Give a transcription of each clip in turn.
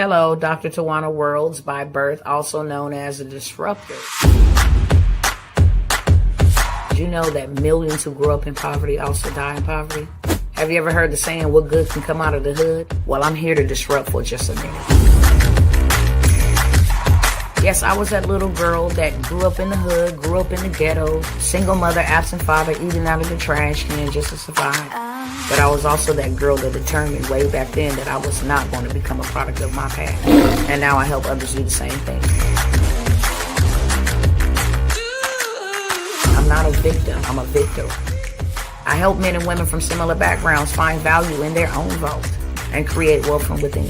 Hello, Dr. Tawana Worlds by birth, also known as a disruptor. Did you know that millions who grew up in poverty also die in poverty? Have you ever heard the saying, what good can come out of the hood? Well, I'm here to disrupt for just a minute. Yes, I was that little girl that grew up in the hood, grew up in the ghetto, single mother, absent father, eating out of the trash can just to survive. But I was also that girl that determined way back then that I was not going to become a product of my past. And now I help others do the same thing. I'm not a victim, I'm a victor. I help men and women from similar backgrounds find value in their own vault and create wealth from within.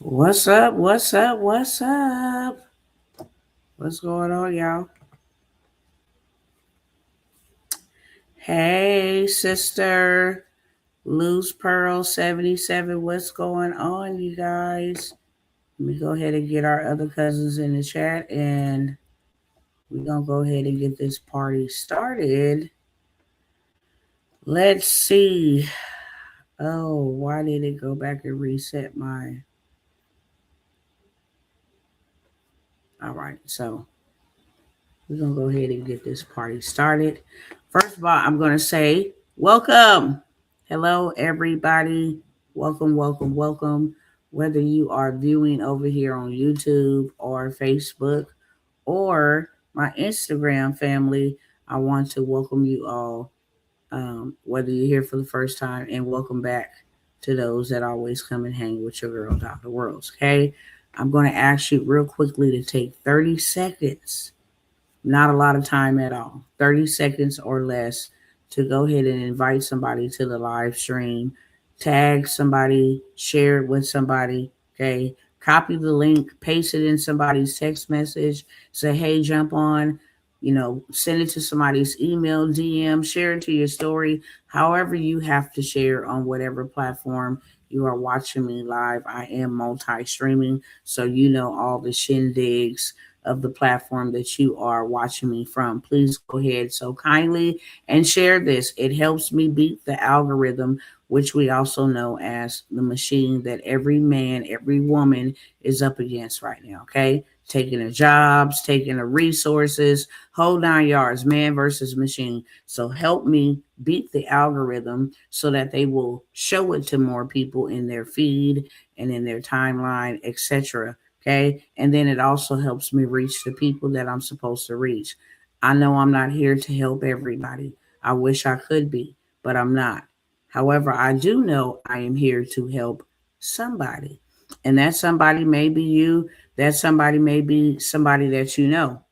What's up? What's up? What's up? What's going on, y'all? Hey, sister. Loose Pearl 77. What's going on, you guys? Let me go ahead and get our other cousins in the chat, and we're going to go ahead and get this party started. Let's see. Oh, why did it go back and reset my... All right, so we're going to go ahead and get this party started. First of all, I'm going to say welcome. Hello, everybody. Welcome, welcome, welcome. Whether you are viewing over here on YouTube or Facebook or my Instagram family, I want to welcome you all, whether you're here for the first time, and welcome back to those that always come and hang with your girl, Dr. Worlds, okay? I'm going to ask you real quickly to take 30 seconds, not a lot of time at all, 30 seconds or less, to go ahead and invite somebody to the live stream, tag somebody, share it with somebody, okay? Copy the link, paste it in somebody's text message, say, hey, jump on, send it to somebody's email, DM, share it to your story, however you have to share on whatever platform you are watching me live. I am multi-streaming, so you know all the shindigs of the platform that you are watching me from. Please go ahead so kindly and share this. It helps me beat the algorithm, which we also know as the machine that every man, every woman is up against right now, okay? Taking the jobs, taking the resources, whole 9 yards, man versus machine. So help me beat the algorithm so that they will show it to more people in their feed and in their timeline, etc. Okay. And then it also helps me reach the people that I'm supposed to reach. I know I'm not here to help everybody. I wish I could be, but I'm not. However, I do know I am here to help somebody. And that somebody may be you. That somebody may be somebody that you know.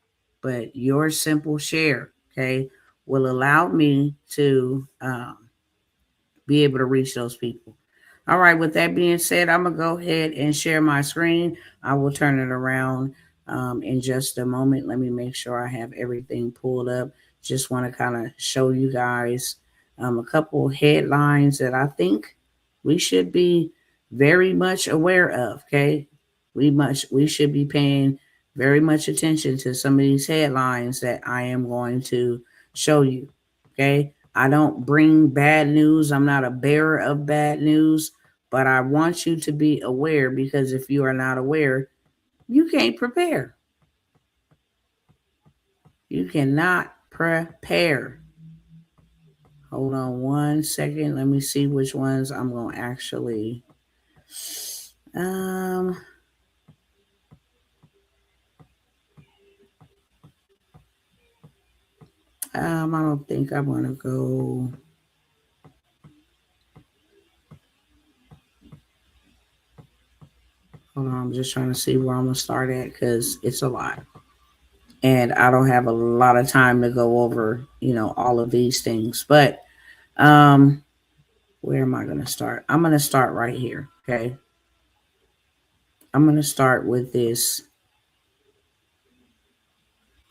But your simple share, okay, will allow me to be able to reach those people. All right, with that being said, I'm going to go ahead and share my screen. I will turn it around in just a moment. Let me make sure I have everything pulled up. Just want to kind of show you guys a couple headlines that I think we should be very much aware of, okay? We should be paying very much attention to some of these headlines that I am going to show you, okay? I don't bring bad news. I'm not a bearer of bad news. But I want you to be aware, because if you are not aware, you can't prepare. You cannot prepare. Hold on one second. Let me see which ones I'm going to actually... I don't think I'm going to go... Hold on, I'm just trying to see where I'm going to start at, because it's a lot. And I don't have a lot of time to go over, all of these things. But where am I going to start? I'm going to start right here, okay? I'm going to start with this.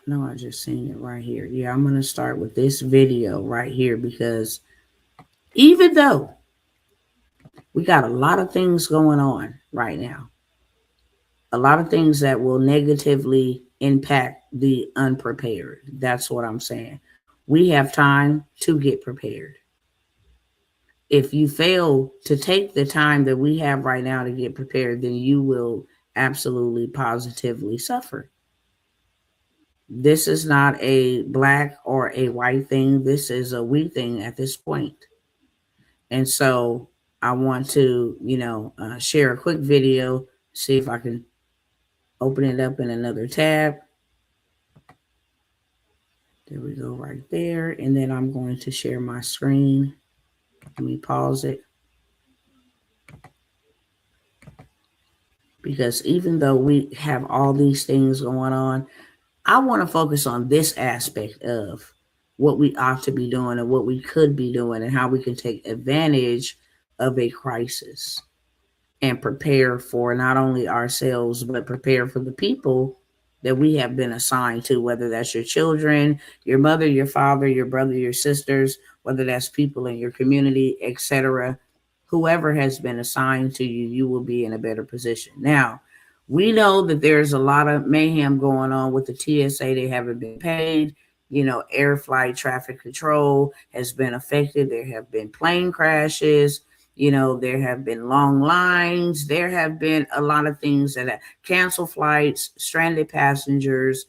No, I just seen it right here. Yeah, I'm going to start with this video right here, because Even though we got a lot of things going on right now, a lot of things that will negatively impact the unprepared. That's what I'm saying. We have time to get prepared. If you fail to take the time that we have right now to get prepared, then you will absolutely positively suffer. This is not a black or a white thing. This is a we thing at this point. And so I want to, share a quick video, see if I can open it up in another tab. There we go, right there. And then I'm going to share my screen. Let me pause it. Because even though we have all these things going on, I want to focus on this aspect of what we ought to be doing and what we could be doing and how we can take advantage of a crisis and prepare for not only ourselves, but prepare for the people that we have been assigned to, whether that's your children, your mother, your father, your brother, your sisters, whether that's people in your community, etc. Whoever has been assigned to you, you will be in a better position. Now, we know that there's a lot of mayhem going on with the TSA. They haven't been paid. Air flight traffic control has been affected. There have been plane crashes. There have been long lines. There have been a lot of things that have canceled flights, stranded passengers,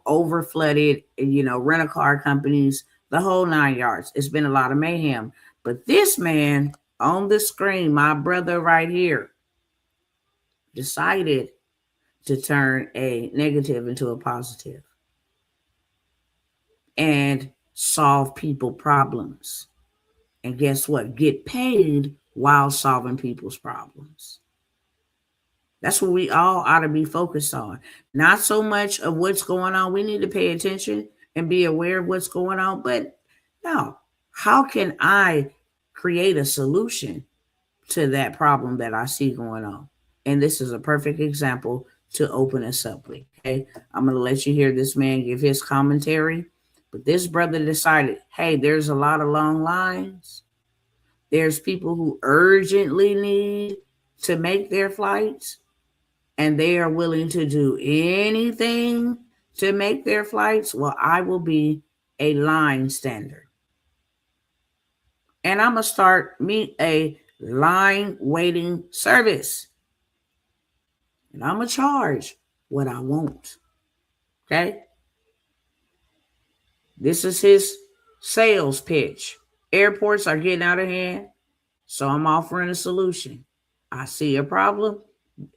over flooded, rental car companies, the whole 9 yards. It's been a lot of mayhem. But this man on the screen, my brother right here, decided to turn a negative into a positive and solve people problems. And guess what? Get paid while solving people's problems. That's what we all ought to be focused on. Not so much of what's going on. We need to pay attention and be aware of what's going on. But no, how can I create a solution to that problem that I see going on? And this is a perfect example to open us up with. Okay. I'm going to let you hear this man give his commentary. But this brother decided, hey, there's a lot of long lines. There's people who urgently need to make their flights, and they are willing to do anything to make their flights. Well, I will be a line stander. And I'm going to start a line waiting service. And I'm going to charge what I want. Okay? This is his sales pitch. Airports are getting out of hand, so I'm offering a solution. I see a problem.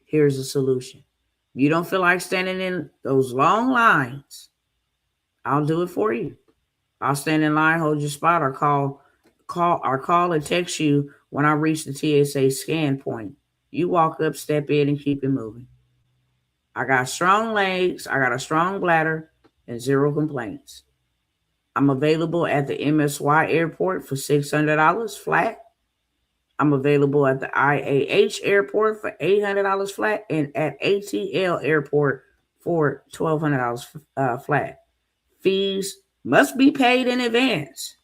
Here's a solution. You don't feel like standing in those long lines, I'll do it for you. I'll stand in line, hold your spot, or call and text you when I reach the TSA scan point. You walk up, step in, and keep it moving. I got strong legs, I got a strong bladder, and zero complaints. I'm available at the MSY airport for $600 flat. I'm available at the IAH airport for $800 flat and at ATL airport for $1,200 flat. Fees must be paid in advance.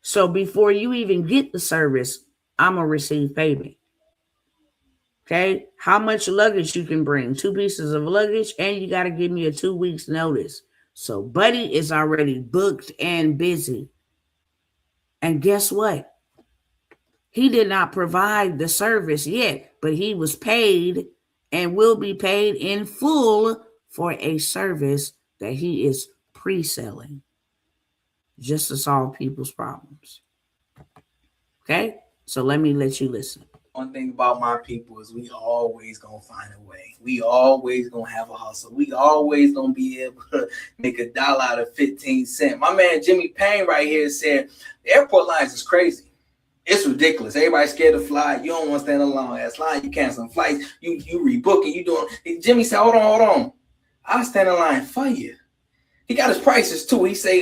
So before you even get the service, I'm going to receive payment. Okay? How much luggage you can bring? 2 pieces of luggage, and you got to give me a 2 weeks notice. So Buddy is already booked and busy. And guess what? He did not provide the service yet, but he was paid and will be paid in full for a service that he is pre-selling just to solve people's problems. Okay? So let me let you listen. One thing about my people is we always gonna find a way. We always gonna have a hustle. We always gonna be able to make $1 out of 15 cents. My man Jimmy Payne right here said the airport lines is crazy. It's ridiculous. Everybody's scared to fly. You don't want to stand in a long ass line. You canceling flights. You rebooking. You doing. Jimmy said, hold on. I'll stand in line for you. He got his prices too. He say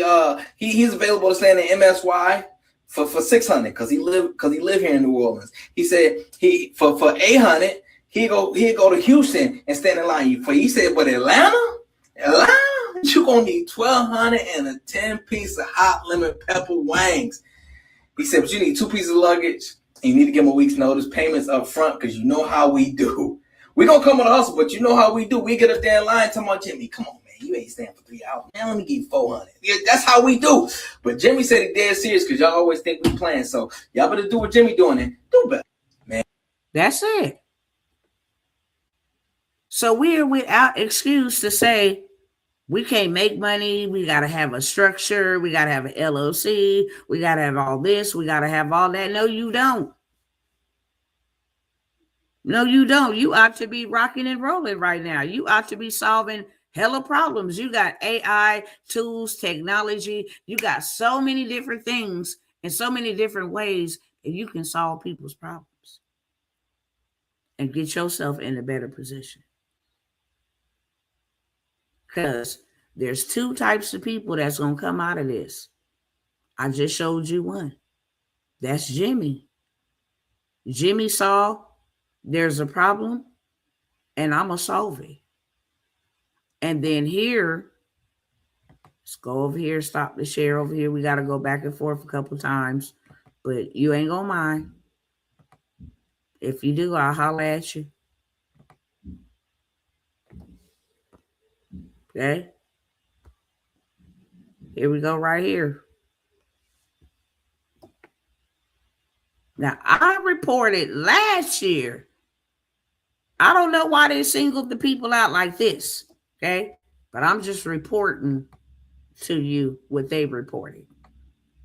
he's available to stand in MSY for $600 because he live here in New Orleans. He said he for $800 he go to Houston and stand in line for. He said, but Atlanta, you gonna need $1,200 and a 10-piece of hot lemon pepper wings. He said, but you need 2 pieces of luggage, and you need to give them a week's notice, payments up front, because you know how we do. We gonna come on the hustle, but you know how we do. We get up there in line, talking about Jimmy, come on, man, you ain't staying for 3 hours. Man, let me give you 400. Yeah, that's how we do. But Jimmy said he dead serious, because y'all always think we playing. So y'all better do what Jimmy doing and do better, man. That's it. So we're without excuse to say we can't make money. We got to have a structure. We got to have an LLC. We got to have all this. We got to have all that. No, you don't. No, you don't. You ought to be rocking and rolling right now. You ought to be solving hella problems. You got AI, tools, technology. You got so many different things in so many different ways that you can solve people's problems and get yourself in a better position. Because there's 2 types of people that's going to come out of this. I just showed you one. That's Jimmy. Jimmy saw there's a problem and I'm going to solve it. And then here, let's go over here, stop the share over here. We got to go back and forth a couple times, but you ain't going to mind. If you do, I'll holler at you. Okay? Here we go right here. Now, I reported last year. I don't know why they singled the people out like this, okay? But I'm just reporting to you what they reported.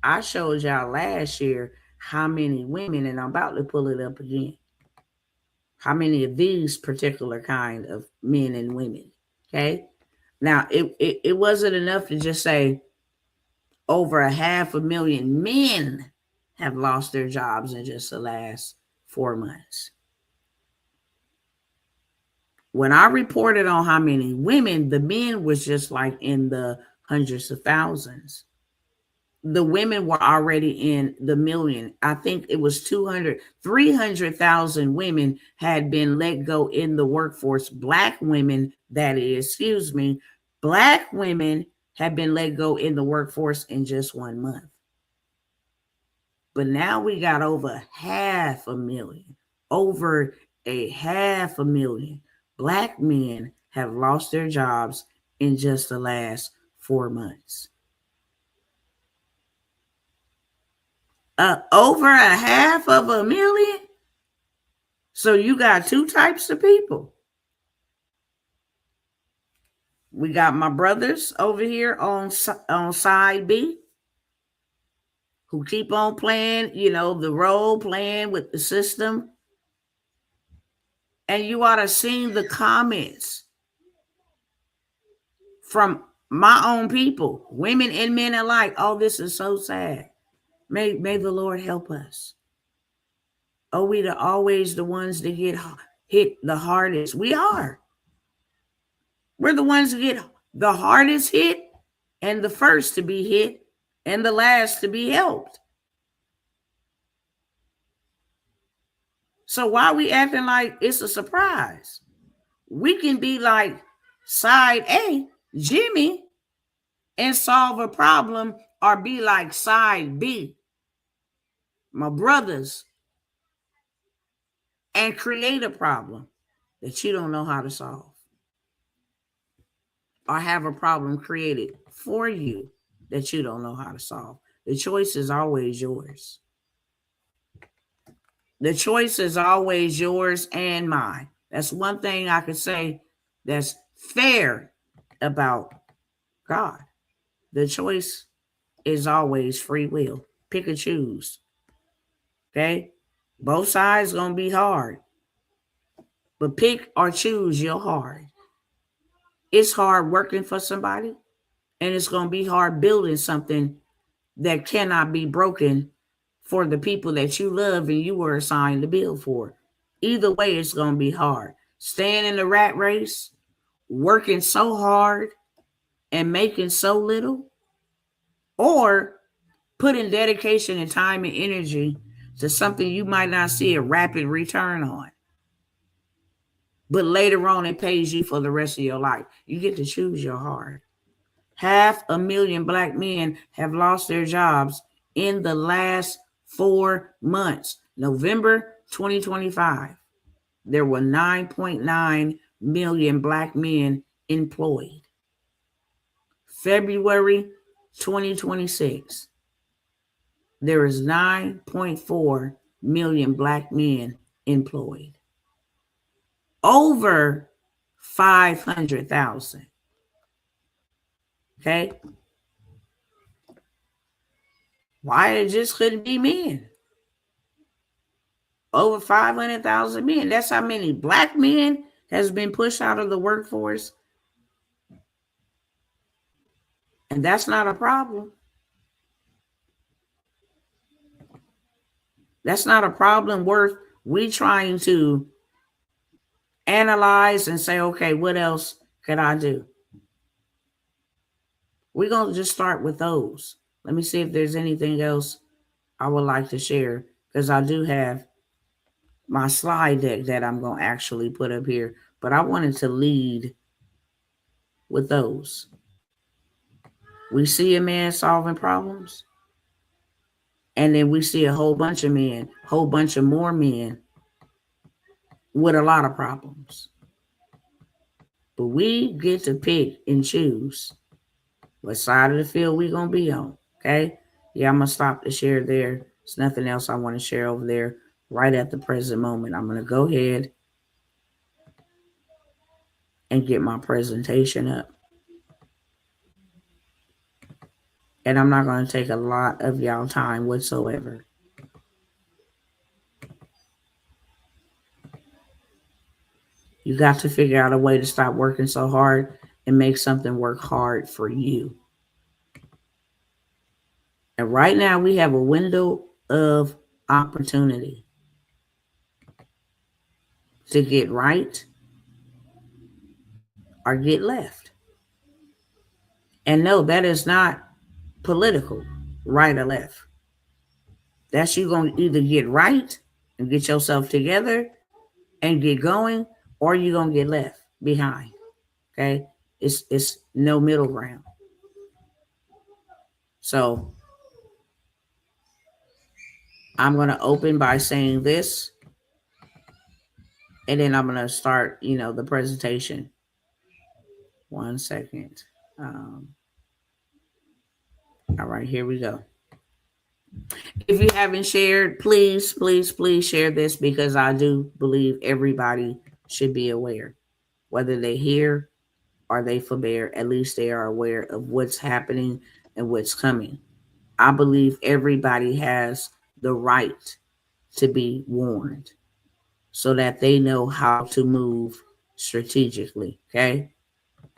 I showed y'all last year how many women, and I'm about to pull it up again, how many of these particular kind of men and women, okay? Now, it wasn't enough to just say over 500,000 men have lost their jobs in just the last 4 months. When I reported on how many women, the men was just like in the hundreds of thousands. The women were already in the million. I think it was 300,000 women had been let go in the workforce. Black women, that is, Black women have been let go in the workforce in just 1 month. But now we got over 500,000, over 500,000 Black men have lost their jobs in just the last 4 months. Over 500,000. So you got 2 types of people. We got my brothers over here on side B who keep on playing, the role, playing with the system. And you ought to see the comments from my own people, women and men alike. Oh, this is so sad. May the Lord help us. Oh, we are always the ones that get hit the hardest. We are. We're the ones that get the hardest hit and the first to be hit and the last to be helped. So why are we acting like it's a surprise? We can be like side A, Jimmy, and solve a problem, or be like side B, my brothers, and create a problem that you don't know how to solve, or have a problem created for you that you don't know how to solve. The choice is always yours. The choice is always yours and mine. That's one thing I could say that's fair about God. The choice is always free will. Pick and choose. Okay? Both sides going to be hard. But pick or choose your hard. It's hard working for somebody, and it's going to be hard building something that cannot be broken for the people that you love and you were assigned to build for. Either way, it's going to be hard. Staying in the rat race, working so hard and making so little, or putting dedication and time and energy to something you might not see a rapid return on, but later on it pays you for the rest of your life. You get to choose your heart. 500,000 Black men have lost their jobs in the last 4 months. November 2025, there were 9.9 million Black men employed. February 2026, there is 9.4 million Black men employed. Over 500,000. Okay? Why it just couldn't be men? Over 500,000 men. That's how many Black men has been pushed out of the workforce. And that's not a problem. That's not a problem worth we trying to analyze and say, okay, what else can I do? We're going to just start with those. Let me see if there's anything else I would like to share, because I do have my slide deck that I'm going to actually put up here, but I wanted to lead with those. We see a man solving problems, and then we see a whole bunch of men, whole bunch of more men with a lot of problems. But we get to pick and choose what side of the field we're going to be on, okay? Yeah, I'm going to stop the share there. There's nothing else I want to share over there right at the present moment. I'm going to go ahead and get my presentation up. And I'm not going to take a lot of y'all time whatsoever. You got to figure out a way to stop working so hard and make something work hard for you. And right now we have a window of opportunity to get right or get left. And no, that is not political, right or left. That's you going to either get right and get yourself together and get going, or you're going to get left behind. Okay? It's no middle ground. So I'm going to open by saying this, and then I'm going to start, the presentation. 1 second. All right, here we go. If you haven't shared, please, please, please share this, because I do believe everybody should be aware. Whether they hear or they forbear, at least they are aware of what's happening and what's coming. I believe everybody has the right to be warned so that they know how to move strategically, okay?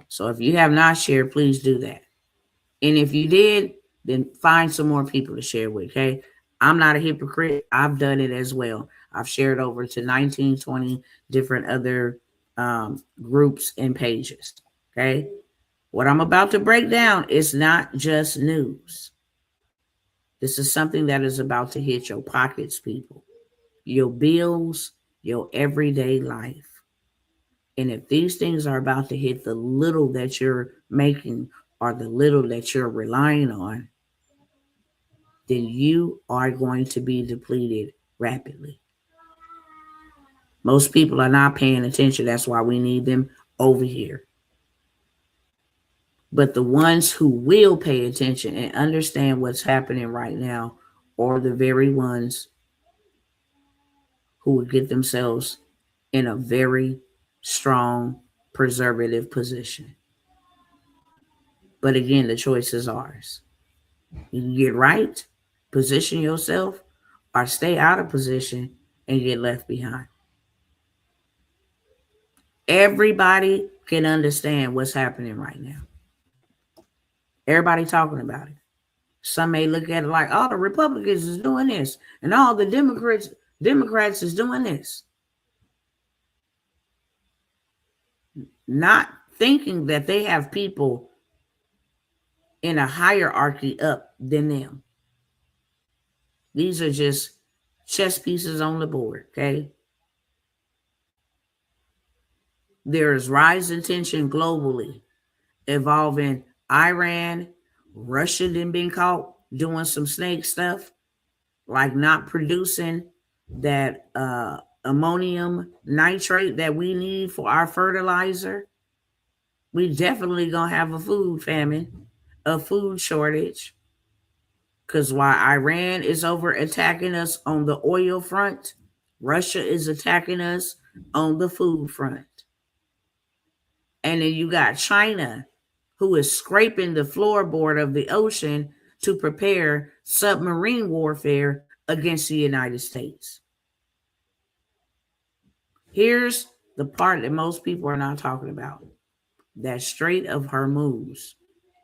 So if you have not shared, please do that. And if you did, then find some more people to share with, okay? I'm not a hypocrite. I've done it as well. I've shared over to 19, 20 different other groups and pages, okay? What I'm about to break down is not just news. This is something that is about to hit your pockets, people, your bills, your everyday life. And if these things are about to hit the little that you're making or the little that you're relying on, then you are going to be depleted rapidly. Most people are not paying attention. That's why we need them over here. But the ones who will pay attention and understand what's happening right now are the very ones who would get themselves in a very strong preservative position. But again, the choice is ours. You can get right, position yourself, or stay out of position and get left behind. Everybody can understand what's happening right now. Everybody talking about it. Some may look at it like, oh, the Republicans is doing this, and all the Democrats is doing this. Not thinking that they have people in a hierarchy up than them. These are just chess pieces on the board, okay? There is rising tension globally involving Iran, Russia then being caught doing some snake stuff, like not producing that ammonium nitrate that we need for our fertilizer, we definitely gonna have a food famine, a food shortage. Because while Iran is over attacking us on the oil front, Russia is attacking us on the food front. And then you got China, who is scraping the floorboard of the ocean to prepare submarine warfare against the United States. Here's the part that most people are not talking about: that Strait of Hormuz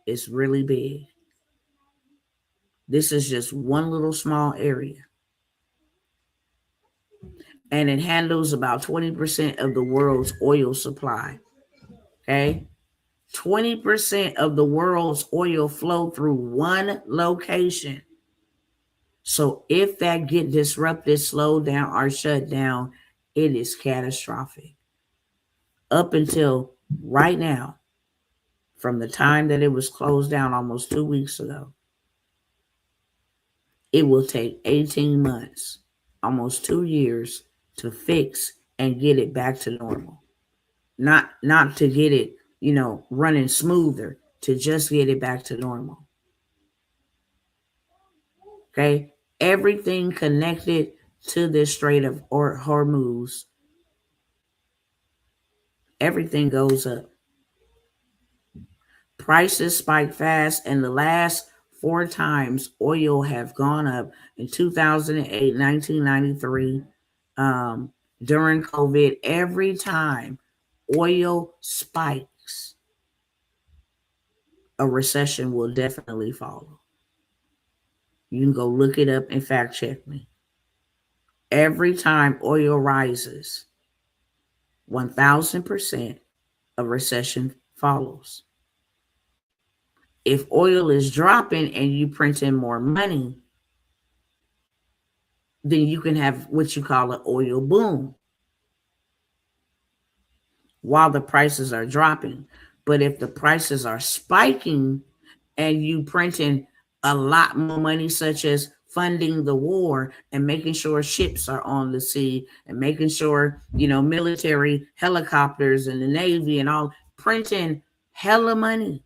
is really big. This is just one little small area, and it handles about 20% of the world's oil supply. Okay? 20% of the world's oil flow through one location. So if that get disrupted, slowed down, or shut down, it is catastrophic. Up until right now, from the time that it was closed down almost 2 weeks ago, it will take 18 months, almost 2 years, to fix and get it back to normal. Not to get it, running smoother, to just get it back to normal. Okay? Everything connected to this Strait of Hormuz, everything goes up. Prices spike fast, and the last 4 times oil have gone up: in 2008, 1993, during COVID. Every time oil spikes, a recession will definitely follow. You can go look it up and fact check me. Every time oil rises, 1000% a recession follows. If oil is dropping and you print in more money, then you can have what you call an oil boom while the prices are dropping. But if the prices are spiking and you printing a lot more money, such as funding the war and making sure ships are on the sea and making sure, military helicopters and the Navy and all, printing hella money,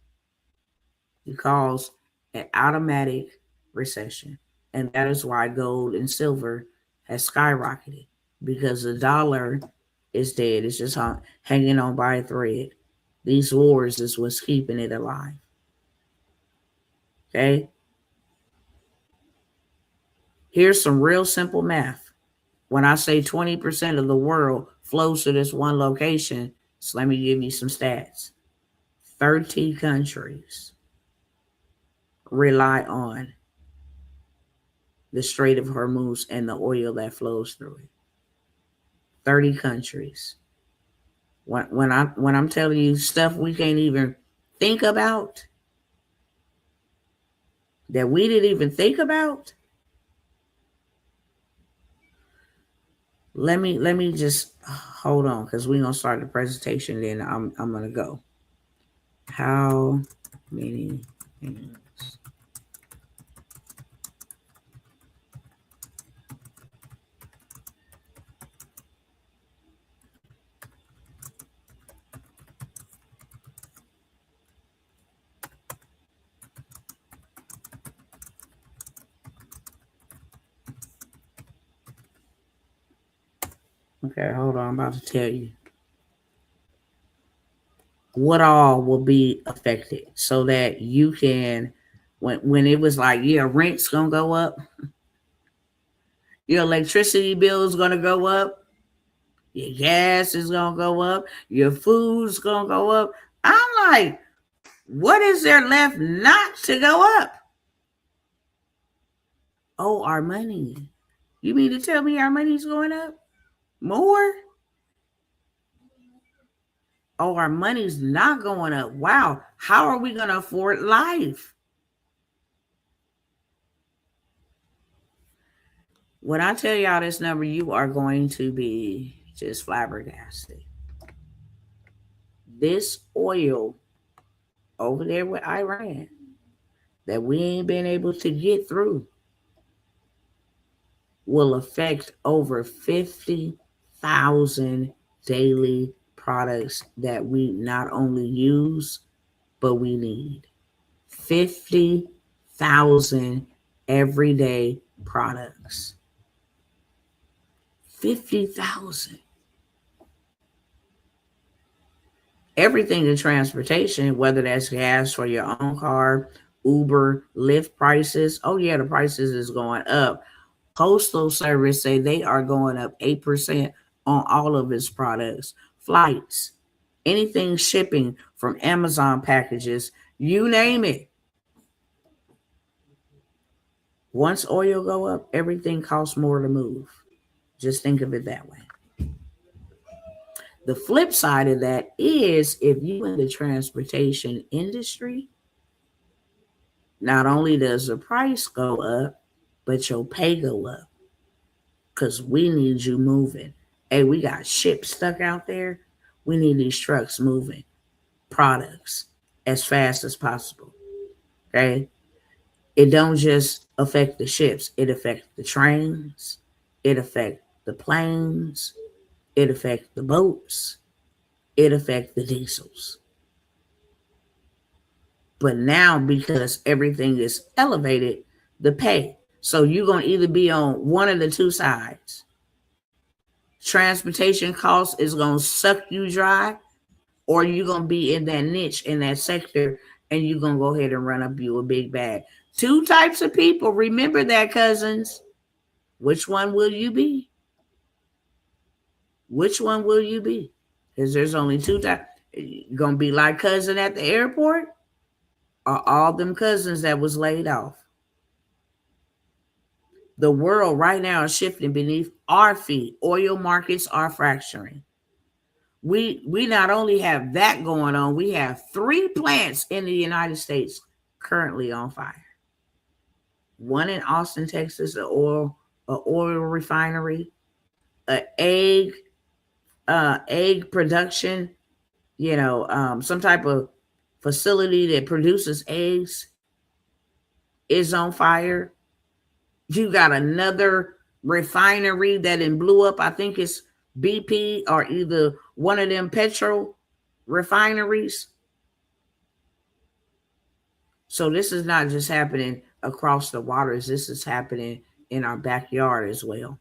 it cause an automatic recession. And that is why gold and silver has skyrocketed, because the dollar is dead. It's just hanging on by a thread. These wars is what's keeping it alive. Okay? Here's some real simple math. When I say 20% of the world flows to this one location, so let me give you some stats. 30 countries rely on the Strait of Hormuz and the oil that flows through it. 30 countries. When I'm telling you stuff we can't even think about, that we didn't even think about, let me just hold on, because we're gonna start the presentation. Then I'm gonna go. How many things? Okay, hold on. I'm about to tell you what all will be affected, so that you can, when it was like, yeah, rent's gonna go up, your electricity bill is gonna go up, your gas is gonna go up, your food's gonna go up. I'm like, what is there left not to go up? Oh, our money. You mean to tell me our money's going up more? Oh, our money's not going up. Wow. How are we going to afford life? When I tell y'all this number, you are going to be just flabbergasted. This oil over there with Iran that we ain't been able to get through, will affect over 50,000 daily products that we not only use, but we need. 50,000 everyday products. 50,000. Everything in transportation, whether that's gas for your own car, Uber, Lyft prices. Oh yeah, the prices is going up. Postal Service say they are going up 8% on all of its products. Flights, anything shipping from Amazon packages, you name it. Once oil go up, everything costs more to move. Just think of it that way. The flip side of that is if you in the transportation industry, not only does the price go up, but your pay go up because we need you moving. Hey, we got ships stuck out there. We need these trucks moving products as fast as possible. Okay. It don't just affect the ships. It affects the trains. It affects the planes. It affects the boats. It affects the diesels. But now because everything is elevated, the pay. So you're going to either be on one of the two sides. Transportation costs is going to suck you dry, or you're going to be in that niche, in that sector, and you're going to go ahead and run up you a big bag. Two types of people. Remember that, cousins. Which one will you be? Which one will you be? Because there's only two types. You're going to be like cousin at the airport, or all them cousins that was laid off. The world right now is shifting beneath our feet. Oil markets are fracturing. We not only have that going on, we have 3 plants in the United States currently on fire. One in Austin, Texas, a oil refinery, a egg production, some type of facility that produces eggs is on fire. You got another refinery that blew up. I think it's BP or either one of them petrol refineries. So this is not just happening across the waters. This is happening in our backyard as well.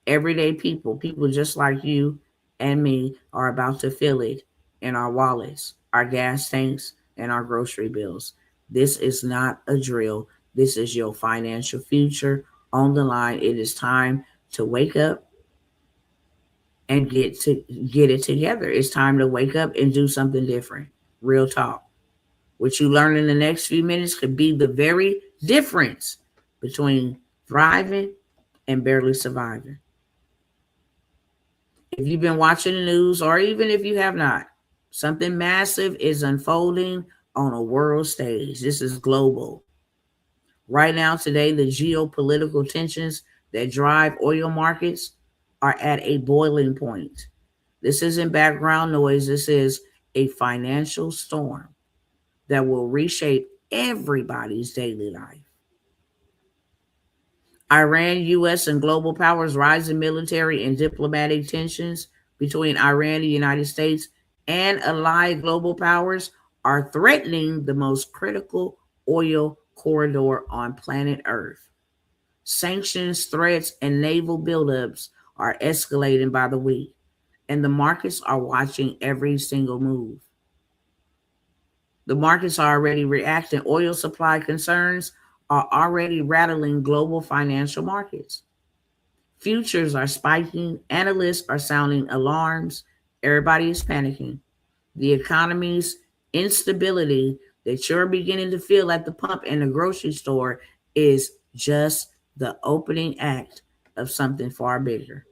Everyday people just like you and me are about to feel it in our wallets, our gas tanks, and our grocery bills. This is not a drill. This is your financial future on the line. It is time to wake up and get it together. It's time to wake up and do something different. Real talk. What you learn in the next few minutes could be the very difference between thriving and barely surviving. If you've been watching the news, or even if you have not, something massive is unfolding on a world stage. This is global. Right now, today, the geopolitical tensions that drive oil markets are at a boiling point. This isn't background noise. This is a financial storm that will reshape everybody's daily life. Iran, U.S., and global powers' rising military and diplomatic tensions between Iran, the United States, and allied global powers are threatening the most critical oil corridor on planet Earth. Sanctions, threats, and naval buildups are escalating by the week, and the markets are watching every single move. The markets are already reacting. Oil supply concerns are already rattling global financial markets. Futures are spiking. Analysts are sounding alarms. Everybody is panicking. The economy's instability that you're beginning to feel at the pump and the grocery store is just the opening act of something far bigger.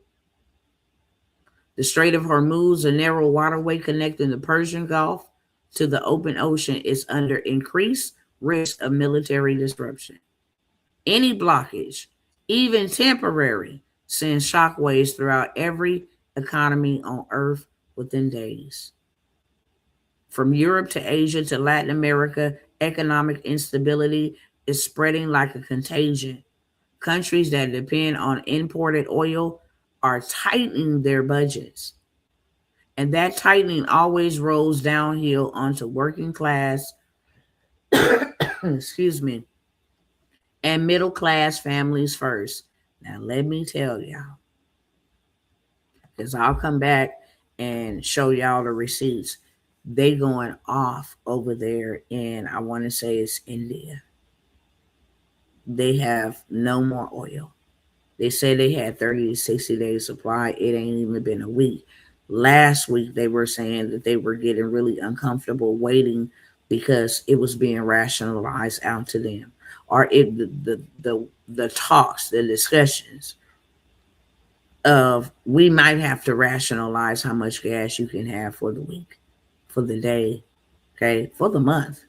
The Strait of Hormuz, a narrow waterway connecting the Persian Gulf to the open ocean, is under increased risk of military disruption. Any blockage, even temporary, sends shockwaves throughout every economy on Earth within days. From Europe to Asia to Latin America, economic instability is spreading like a contagion. countries that depend on imported oil are tightening their budgets. And that tightening always rolls downhill onto working class, excuse me, and middle class families first. Now, let me tell y'all, because I'll come back and show y'all the receipts. They going off over there in, I want to say it's India. They have no more oil. They say they had 30 to 60 days supply. It ain't even been a week. Last week they were saying that they were getting really uncomfortable waiting because it was being rationalized out to them, or it the talks, the discussions of we might have to rationalize how much gas you can have for the week, for the day, okay, for the month.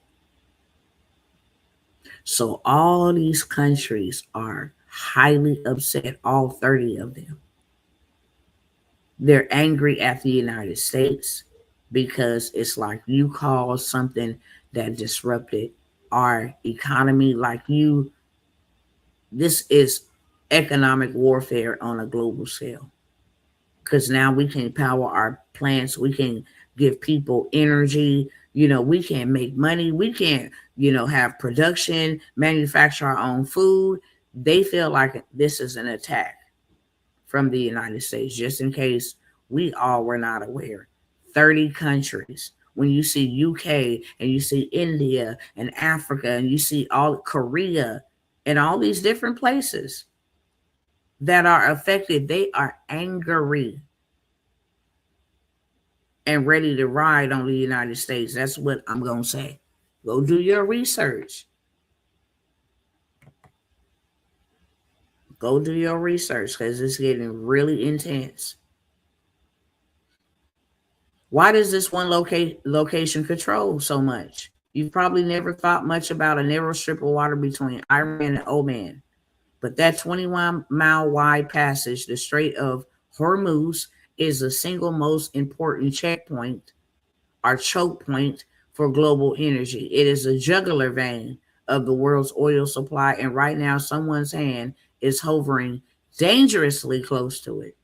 So all these countries are highly upset, all 30 of them. They're angry at the United States because it's like you caused something that disrupted our economy. Like you, this is economic warfare on a global scale. Because now we can power our plants, we can give people energy, we can make money, we can, have production, manufacture our own food. They feel like this is an attack from the United States, just in case we all were not aware. 30 countries. When you see UK and you see India and Africa and you see all Korea and all these different places that are affected, they are angry and ready to ride on the United States. That's what I'm going to say. Go do your research. Go do your research because it's getting really intense. Why does this one location control so much? You've probably never thought much about a narrow strip of water between Iran and Oman. But that 21-mile wide passage, the Strait of Hormuz, is the single most important checkpoint or choke point for global energy. It is a jugular vein of the world's oil supply, and right now someone's hand is hovering dangerously close to it.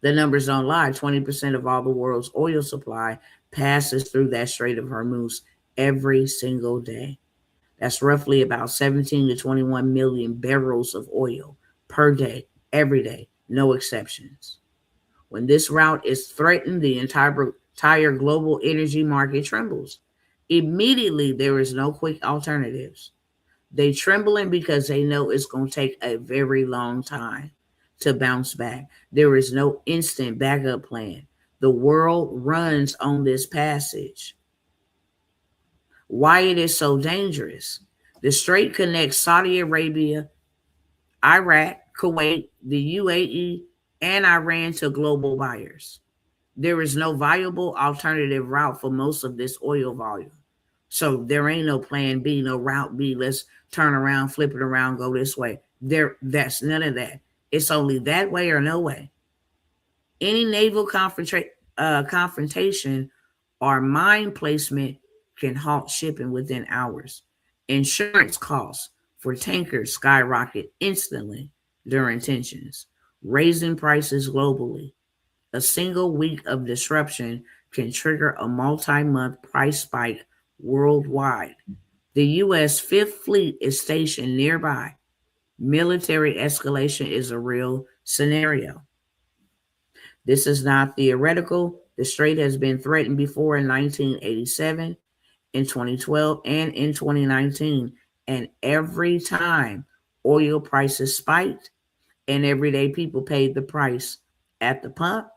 The numbers don't lie. 20% of all the world's oil supply passes through that Strait of Hormuz every single day. That's roughly about 17 to 21 million barrels of oil per day, every day, no exceptions. When this route is threatened, the entire global energy market trembles. Immediately, there is no quick alternatives. They trembling because they know it's going to take a very long time to bounce back. There is no instant backup plan. The world runs on this passage. Why it is so dangerous? The strait connects Saudi Arabia, Iraq, Kuwait, the UAE, and Iran to global buyers. There is no viable alternative route for most of this oil volume. So there ain't no plan B, no route B. Let's turn around, flip it around, go this way. That's none of that. It's only that way or no way. Any naval confrontation or mine placement can halt shipping within hours. Insurance costs for tankers skyrocket instantly during tensions, raising prices globally. A single week of disruption can trigger a multi-month price spike worldwide. The U.S. Fifth Fleet is stationed nearby. Military escalation is a real scenario. This is not theoretical. The strait has been threatened before in 1987, in 2012, and in 2019. And every time oil prices spiked and everyday people paid the price at the pump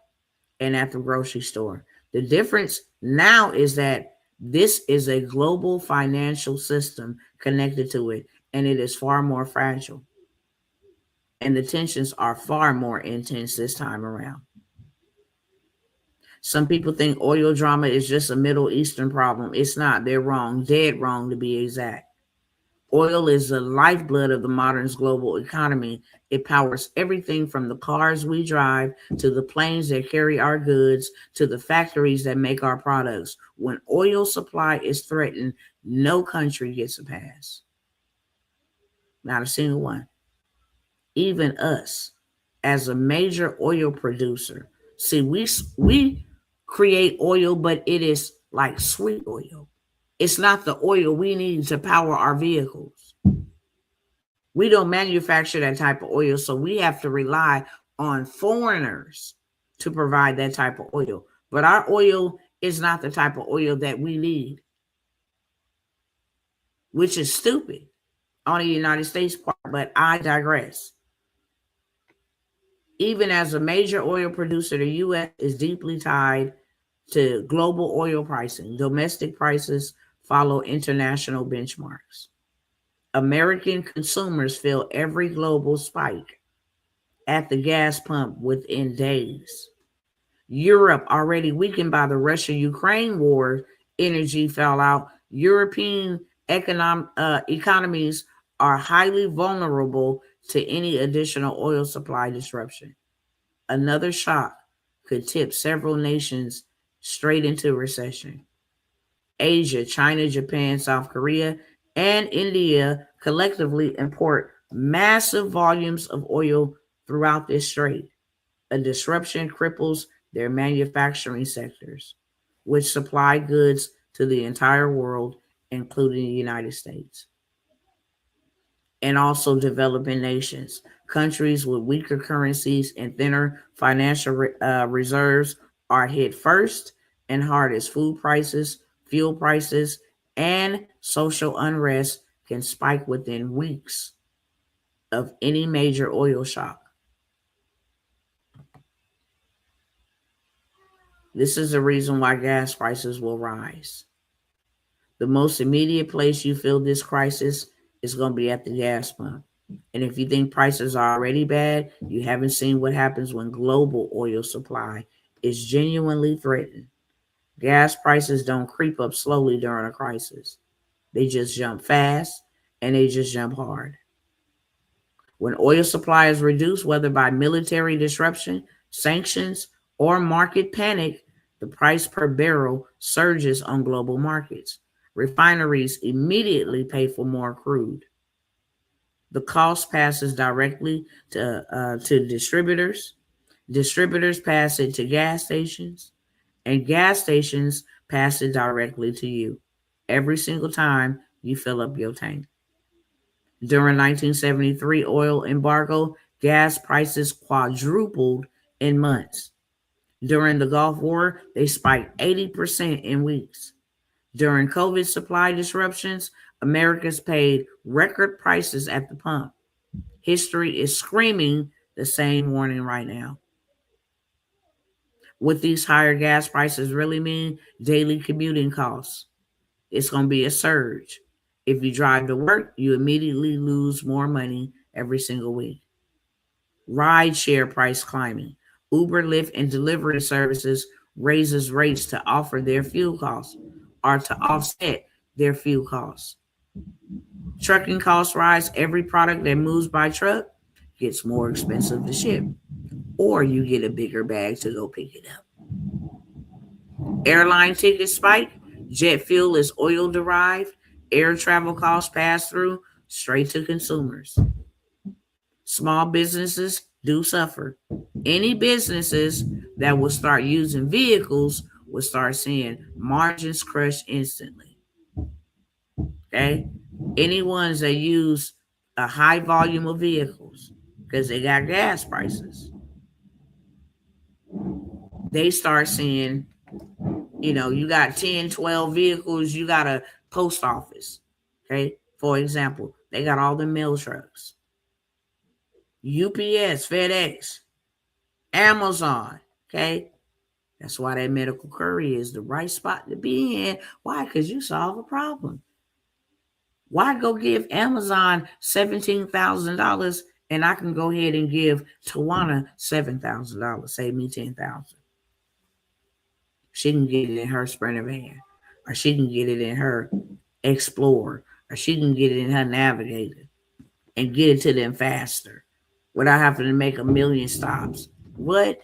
and at the grocery store. The difference now is that this is a global financial system connected to it, and it is far more fragile. And the tensions are far more intense this time around. Some people think oil drama is just a Middle Eastern problem. It's not. They're wrong, dead wrong to be exact. Oil is the lifeblood of the modern global economy. It powers everything from the cars we drive to the planes that carry our goods to the factories that make our products. When oil supply is threatened, no country gets a pass. Not a single one. even us as a major oil producer. See, we create oil, but it is like sweet oil. It's not the oil we need to power our vehicles. We don't manufacture that type of oil, so we have to rely on foreigners to provide that type of oil. But our oil is not the type of oil that we need, which is stupid on the United States part, but I digress. Even as a major oil producer, the U.S. is deeply tied to global oil pricing. Domestic prices follow international benchmarks. American consumers feel every global spike at the gas pump within days. Europe, already weakened by the Russia-Ukraine war, energy fallout. European economies are highly vulnerable to any additional oil supply disruption. Another shock could tip several nations straight into recession. Asia, China, Japan, South Korea, and India collectively import massive volumes of oil throughout this strait. A disruption cripples their manufacturing sectors, which supply goods to the entire world, including the United States, and also developing nations. Countries with weaker currencies and thinner financial reserves are hit first and hardest. Food prices, fuel prices, and social unrest can spike within weeks of any major oil shock. This is the reason why gas prices will rise. The most immediate place you feel this crisis is going to be at the gas pump. And if you think prices are already bad, you haven't seen what happens when global oil supply is genuinely threatened. Gas prices don't creep up slowly during a crisis. They just jump fast and they just jump hard. When oil supply is reduced, whether by military disruption, sanctions, or market panic, the price per barrel surges on global markets. Refineries immediately pay for more crude. The cost passes directly to distributors. Distributors pass it to gas stations, and gas stations pass it directly to you every single time you fill up your tank. During 1973 oil embargo, gas prices quadrupled in months. During the Gulf War, they spiked 80% in weeks. During COVID supply disruptions, Americans paid record prices at the pump. History is screaming the same warning right now. What these higher gas prices really mean: daily commuting costs. It's going to be a surge. If you drive to work, you immediately lose more money every single week. Ride share price climbing. Uber, Lyft, and delivery services raises rates to offer their fuel costs or to offset their fuel costs. Trucking costs rise. Every product that moves by truck gets more expensive to ship, or you get a bigger bag to go pick it up. Airline tickets spike. Jet fuel is oil derived. Air travel costs pass through straight to consumers. Small businesses do suffer. Any businesses that will start using vehicles will start seeing margins crushed instantly. Okay? Any ones that use a high volume of vehicles because they got gas prices, they start seeing, you got 10, 12 vehicles, you got a post office. Okay? For example, they got all the mail trucks. UPS, FedEx, Amazon. Okay? That's why that medical courier is the right spot to be in. Why? Because you solve a problem. Why go give Amazon $17,000 and I can go ahead and give Tawana $7,000, save me $10,000. She can get it in her Sprinter van, or she can get it in her Explorer, or she can get it in her Navigator and get it to them faster without having to make a million stops. What?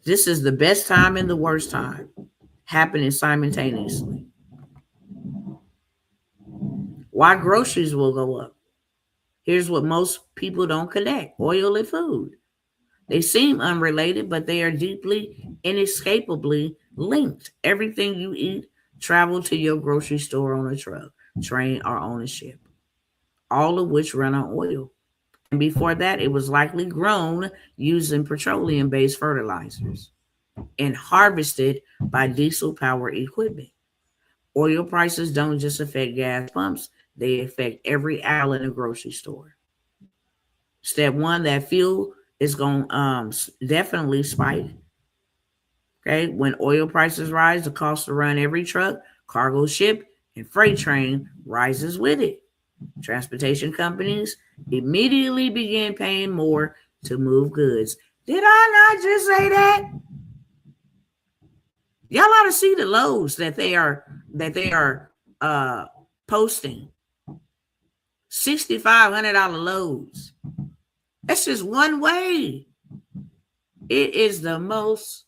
This is the best time and the worst time happening simultaneously. Why groceries will go up? Here's what most people don't connect: oil and food. They seem unrelated, but they are deeply, inescapably linked. Everything you eat travel to your grocery store on a truck, train, or on a ship, all of which run on oil. And before that, it was likely grown using petroleum based fertilizers and harvested by diesel powered equipment. Oil prices don't just affect gas pumps, they affect every aisle in the grocery store. Step one, that fuel is going to definitely spike. Okay, when oil prices rise, the cost to run every truck, cargo ship, and freight train rises with it. Transportation companies immediately begin paying more to move goods. Did I not just say that? Y'all ought to see the loads that they are uh posting. $6,500 loads. That's just one way. It is the most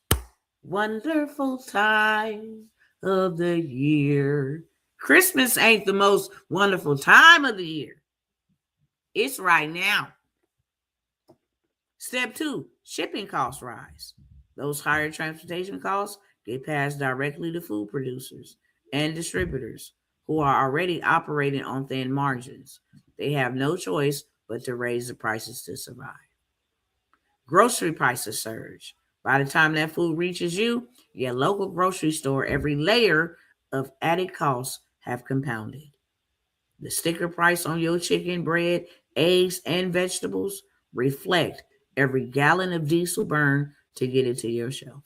wonderful time of the year. Christmas ain't the most wonderful time of the year. It's right now. Step two, shipping costs rise. Those higher transportation costs get passed directly to food producers and distributors who are already operating on thin margins. They have no choice but to raise the prices to survive. Grocery prices surge. By the time that food reaches you, your local grocery store, every layer of added costs have compounded. The sticker price on your chicken, bread, eggs, and vegetables reflect every gallon of diesel burned to get it to your shelf.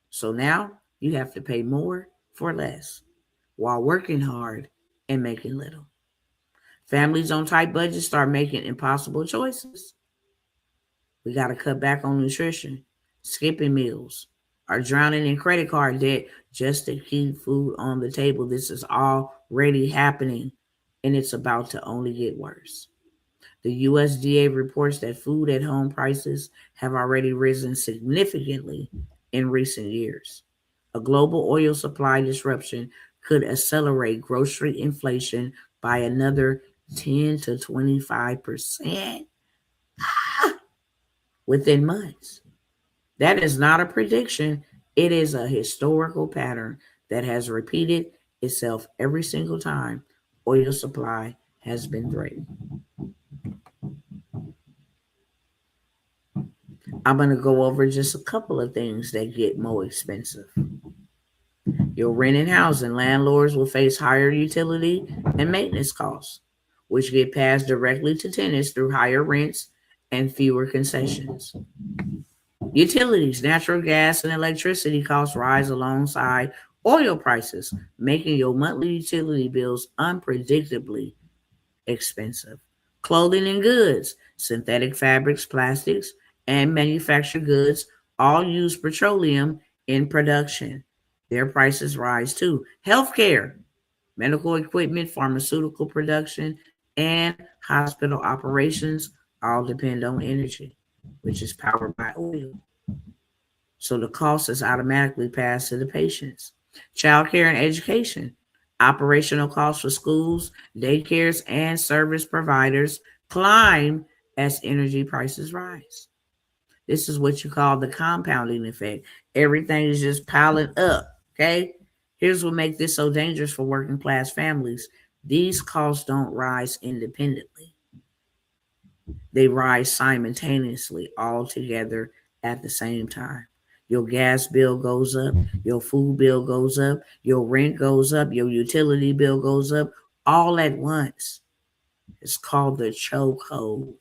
So now you have to pay more for less while working hard and making little. Families on tight budgets start making impossible choices. We got to cut back on nutrition, skipping meals, or drowning in credit card debt just to keep food on the table. This is already happening, and it's about to only get worse. The USDA reports that food at home prices have already risen significantly in recent years. A global oil supply disruption could accelerate grocery inflation by another 10 to 25% within months. That is not a prediction, it is a historical pattern that has repeated itself every single time oil supply has been threatened. I'm going to go over just a couple of things that get more expensive. Your rent and housing. Landlords will face higher utility and maintenance costs, which get passed directly to tenants through higher rents and fewer concessions. Utilities, natural gas, and electricity costs rise alongside oil prices, making your monthly utility bills unpredictably expensive. Clothing and goods, synthetic fabrics, plastics, and manufactured goods all use petroleum in production. Their prices rise too. Healthcare, medical equipment, pharmaceutical production, and hospital operations all depend on energy, which is powered by oil. So the cost is automatically passed to the patients. Childcare and education. Operational costs for schools, daycares, and service providers climb as energy prices rise. This is what you call the compounding effect. Everything is just piling up. Okay. Here's what makes this so dangerous for working class families. These costs don't rise independently. They rise simultaneously, all together at the same time. Your gas bill goes up, your food bill goes up, your rent goes up, your utility bill goes up, all at once. It's called the chokehold.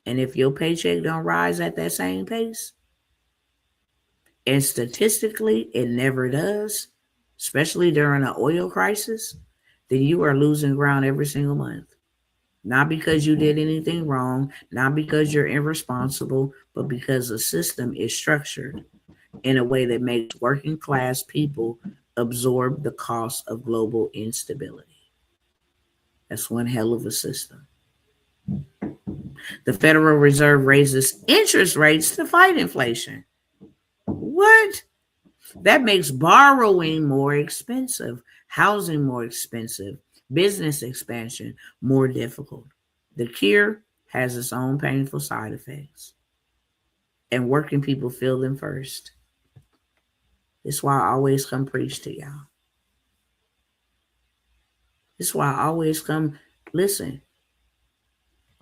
And if your paycheck don't rise at that same pace, and statistically it never does, especially during an oil crisis, then you are losing ground every single month. Not because you did anything wrong, not because you're irresponsible, but because the system is structured in a way that makes working class people absorb the cost of global instability. That's one hell of a system. The Federal Reserve raises interest rates to fight inflation. What? That makes borrowing more expensive, housing more expensive, business expansion more difficult. The cure has its own painful side effects, and working people feel them first. That's why I always come preach to y'all. That's why I always come listen.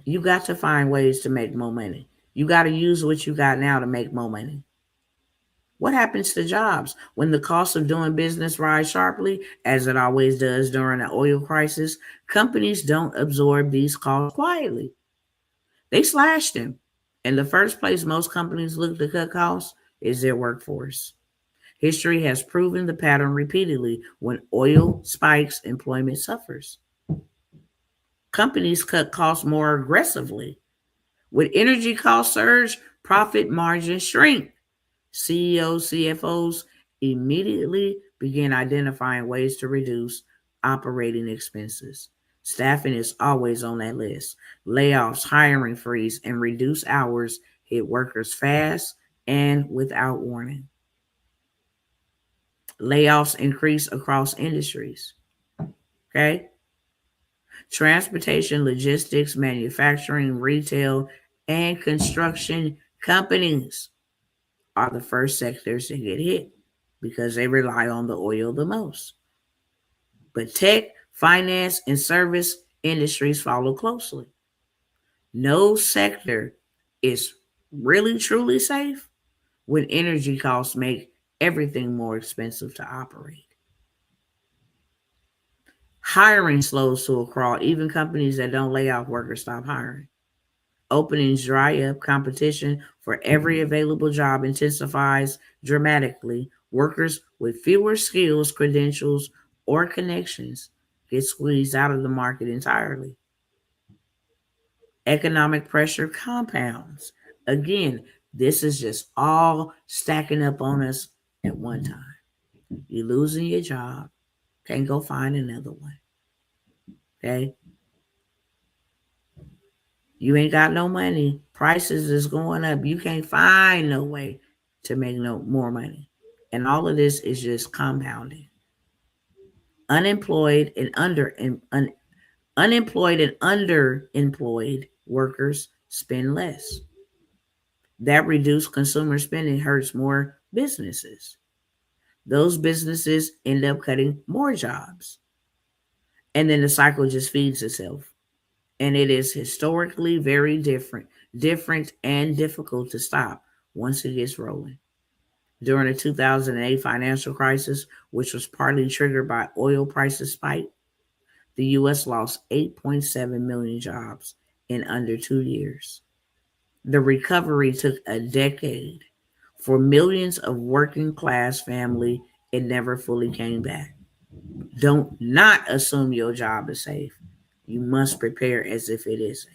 You got to find ways to make more money. You got to use what you got now to make more money. What happens to jobs when the cost of doing business rise sharply, as it always does during an oil crisis? Companies don't absorb these costs quietly. They slash them. And the first place most companies look to cut costs is their workforce. History has proven the pattern repeatedly. When oil spikes, employment suffers. Companies cut costs more aggressively. When energy costs surge, profit margins shrink. CEOs, CFOs immediately begin identifying ways to reduce operating expenses. Staffing is always on that list. Layoffs, hiring freeze, and reduced hours hit workers fast and without warning. Layoffs increase across industries. Okay? Transportation, logistics, manufacturing, retail, and construction companies are the first sectors to get hit because they rely on the oil the most. But tech, finance, and service industries follow closely. No sector is really truly safe when energy costs make everything more expensive to operate. Hiring slows to a crawl. Even companies that don't lay off workers stop hiring. Openings dry up. Competition for every available job intensifies dramatically. Workers with fewer skills, credentials, or connections get squeezed out of the market entirely. Economic pressure compounds. Again, this is just all stacking up on us at one time. You're losing your job, can't go find another one. Okay? You ain't got no money. Prices is going up. You can't find no way to make no more money. And all of this is just compounding. Unemployed and unemployed and underemployed workers spend less. That reduced consumer spending hurts more businesses. Those businesses end up cutting more jobs. And then the cycle just feeds itself. And it is historically very different and difficult to stop once it gets rolling. During the 2008 financial crisis, which was partly triggered by oil prices spike, the US lost 8.7 million jobs in under 2 years. The recovery took a decade. For millions of working class family, it never fully came back. Don't not assume your job is safe. You must prepare as if it isn't.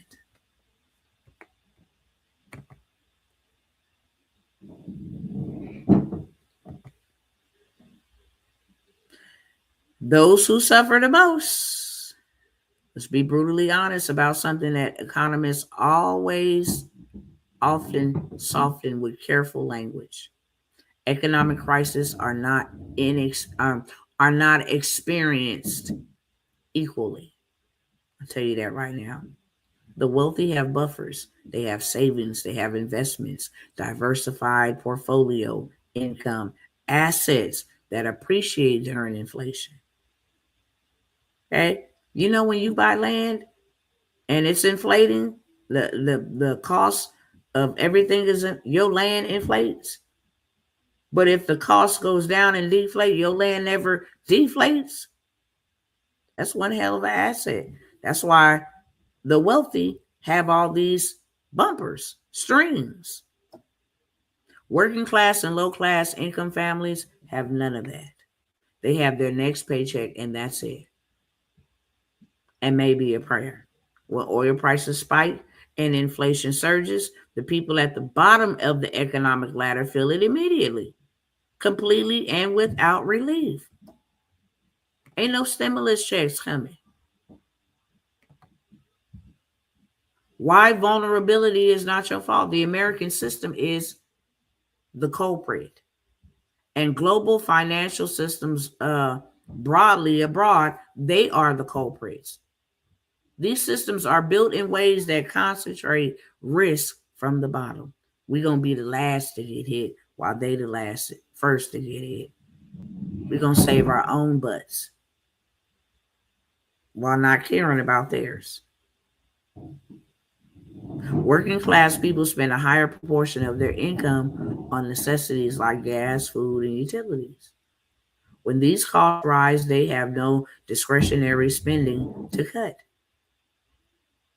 Those who suffer the most. Let's be brutally honest about something that economists always often soften with careful language. Economic crises are not experienced equally. I'll tell you that right now. The wealthy have buffers. They have savings. They have investments, diversified portfolio, income, assets that appreciate during inflation. Okay, you know when you buy land and it's inflating, the cost of everything is your land inflates. But if the cost goes down and deflate, your land never deflates. That's one hell of an asset. That's why the wealthy have all these bumpers, strings. Working class and low class income families have none of that. They have their next paycheck and that's it. And maybe a prayer. When oil prices spike and inflation surges, the people at the bottom of the economic ladder feel it immediately, completely and without relief. Ain't no stimulus checks coming. Why vulnerability is not your fault. The American system is the culprit. And global financial systems broadly abroad, they are the culprits. These systems are built in ways that concentrate risk from the bottom. We're gonna be the last to get hit while they the last first to get hit. We're gonna save our own butts while not caring about theirs. Working class people spend a higher proportion of their income on necessities like gas, food, and utilities. When these costs rise, they have no discretionary spending to cut.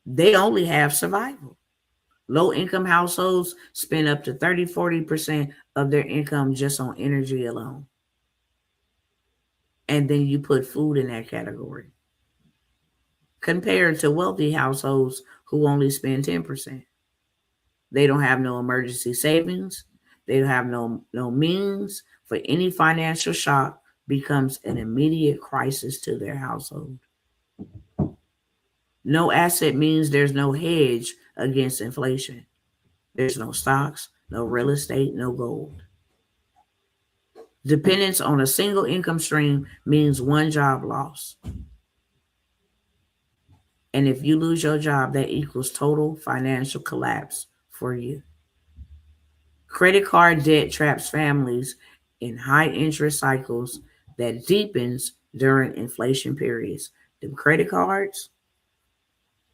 They only have survival. Low income households spend up to 30-40% of their income just on energy alone. And then you put food in that category. Compared to wealthy households who only spend 10%. They don't have no emergency savings. They don't have no means for any financial shock becomes an immediate crisis to their household. No asset means there's no hedge against inflation. There's no stocks, no real estate, no gold. Dependence on a single income stream means one job loss. And if you lose your job, that equals total financial collapse for you. Credit card debt traps families in high interest cycles that deepens during inflation periods. The credit cards,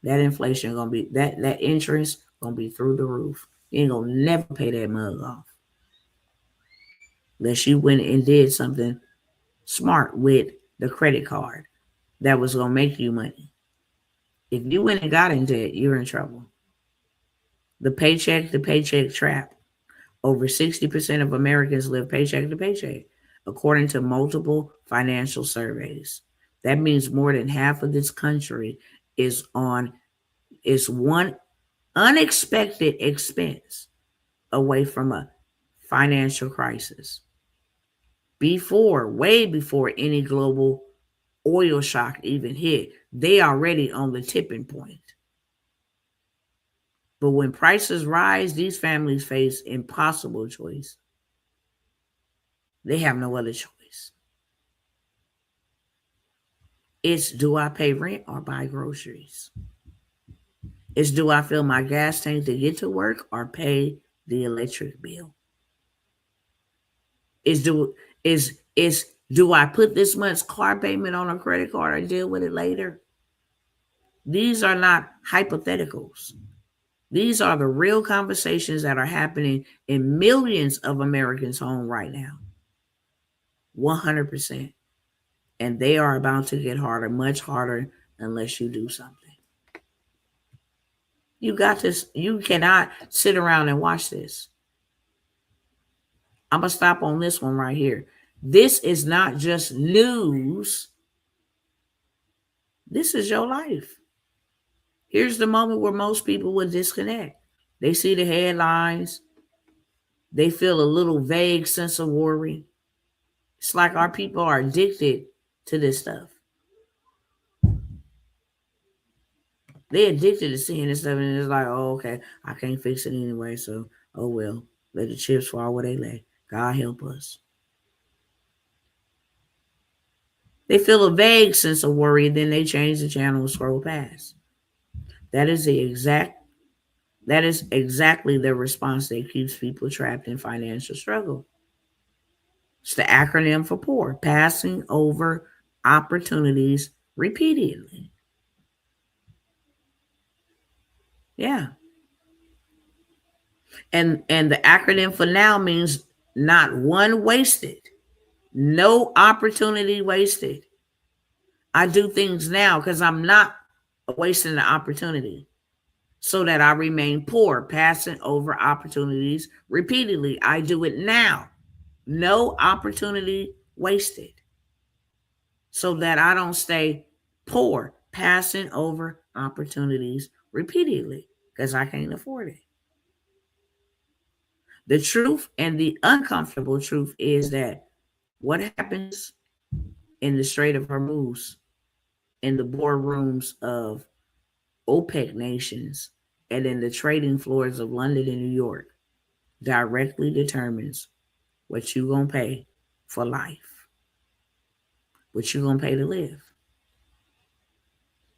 that inflation gonna be that interest gonna be through the roof. You ain't gonna never pay that mug off unless you went and did something smart with the credit card that was gonna make you money. If you went and got in debt, you're in trouble. The paycheck to paycheck trap. Over 60% of Americans live paycheck to paycheck, according to multiple financial surveys. That means more than half of this country is one unexpected expense away from a financial crisis. Way before any global oil shock even hit, they already on the tipping point. But when prices rise, these families face impossible choice. They have no other choice. It's do I pay rent or buy groceries? It's do I fill my gas tank to get to work or pay the electric bill? Is do I put this month's car payment on a credit card or deal with it later? These are not hypotheticals. These are the real conversations that are happening in millions of Americans' home right now. 100%. And they are about to get harder, much harder, unless you do something. You got this. You cannot sit around and watch this. I'm going to stop on this one right here. This is not just news. This is your life. Here's the moment where most people would disconnect. They see the headlines. They feel a little vague sense of worry. It's like our people are addicted to this stuff. They're addicted to seeing this stuff, and it's like, oh, okay, I can't fix it anyway, so, oh, well, let the chips fall where they lay. God help us. They feel a vague sense of worry, and then they change the channel and scroll past. That is exactly the response that keeps people trapped in financial struggle. It's the acronym for POUR, passing over opportunities repeatedly. Yeah. And the acronym for now means not one wasted. No opportunity wasted. I do things now because I'm not wasting the opportunity so that I remain poor, passing over opportunities repeatedly. I do it now. No opportunity wasted so that I don't stay poor, passing over opportunities repeatedly because I can't afford it. The truth and the uncomfortable truth is that what happens in the Strait of Hormuz, in the boardrooms of OPEC nations, and in the trading floors of London and New York directly determines what you're going to pay for life. but you're going to pay to live.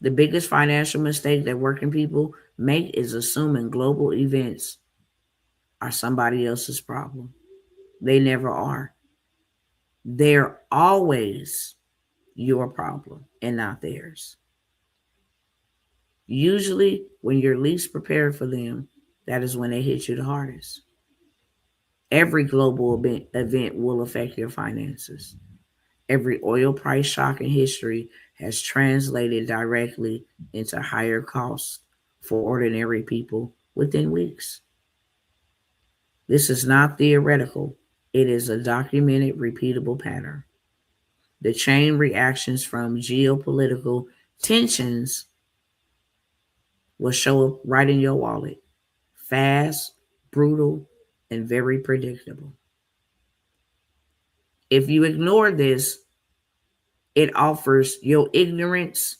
The biggest financial mistake that working people make is assuming global events are somebody else's problem. They never are. They're always your problem and not theirs. Usually, when you're least prepared for them, that is when they hit you the hardest. Every global event will affect your finances. Every oil price shock in history has translated directly into higher costs for ordinary people within weeks. This is not theoretical, it is a documented, repeatable pattern. The chain reactions from geopolitical tensions will show up right in your wallet, fast, brutal, and very predictable. If you ignore this, it offers your ignorance,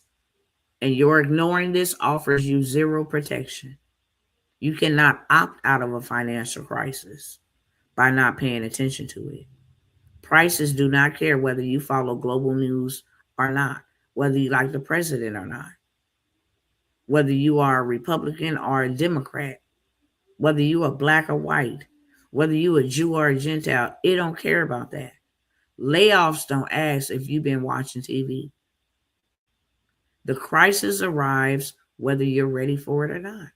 and your ignoring this offers you zero protection. You cannot opt out of a financial crisis by not paying attention to it. Prices do not care whether you follow global news or not, whether you like the president or not, whether you are a Republican or a Democrat, whether you are black or white, whether you a Jew or a Gentile. It don't care about that. Layoffs don't ask if you've been watching TV. The crisis arrives whether you're ready for it or not.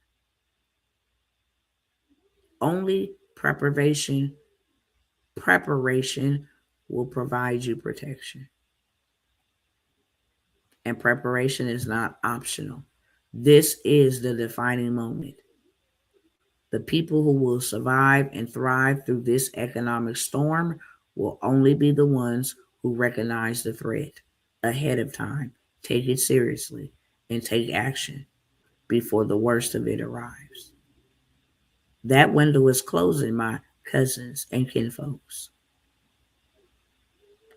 Only preparation will provide you protection. And preparation is not optional. This is the defining moment. The people who will survive and thrive through this economic storm will only be the ones who recognize the threat ahead of time, take it seriously, and take action before the worst of it arrives. That window is closing, my cousins and kinfolks.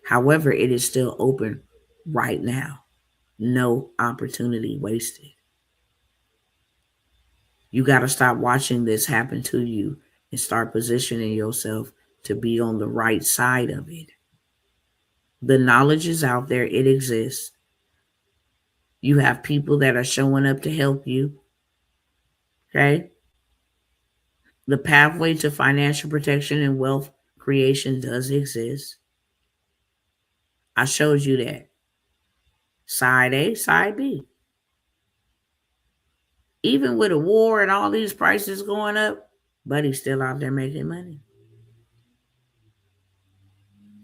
However, it is still open right now. No opportunity wasted. You got to stop watching this happen to you and start positioning yourself to be on the right side of it. The knowledge is out there, it exists. You have people that are showing up to help you. Okay? The pathway to financial protection and wealth creation does exist. I showed you that. Side A, side B. Even with a war and all these prices going up, Buddy's still out there making money.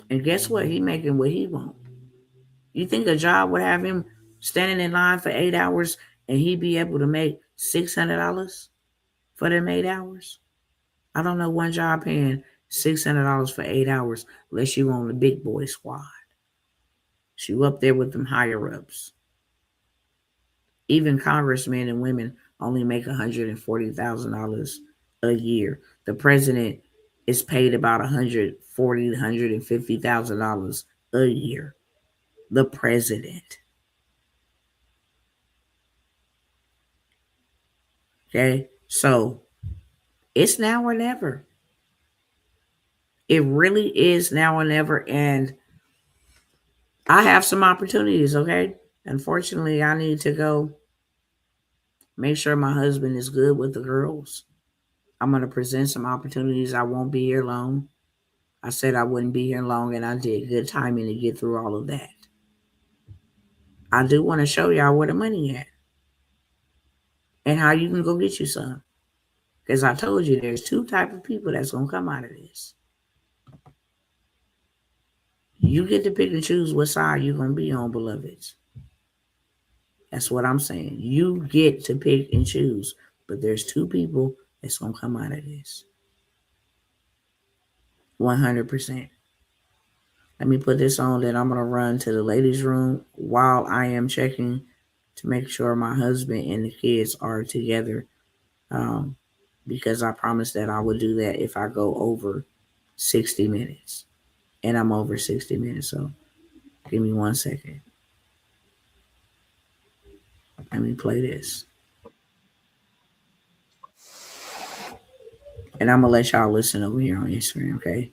And guess what? He making what he want. You think a job would have him standing in line for 8 hours and he be able to make $600 for them 8 hours? I don't know one job paying $600 for 8 hours unless you on the big boy squad. So you up there with them higher ups. Even congressmen and women only make $140,000 a year. The president is paid about $140,000 to $150,000 a year. The president. Okay, so it's now or never. It really is now or never, and I have some opportunities. Okay, unfortunately, I need to go make sure my husband is good with the girls. I'm going to present some opportunities. I won't be here long. I said I wouldn't be here long, and I did good timing to get through all of that. I do want to show y'all where the money at and how you can go get you some. Because I told you there's two type of people that's gonna come out of this. You get to pick and choose what side you're gonna be on, beloveds. That's what I'm saying. You get to pick and choose, but there's two people that's gonna come out of this. 100%. Let me put this on, then I'm gonna run to the ladies' room while I am checking to make sure my husband and the kids are together. Um, because I promised that I would do that if I go over 60 minutes. And I'm over 60 minutes, so give me 1 second. Let me play this. And I'm gonna let y'all listen over here on Instagram, okay?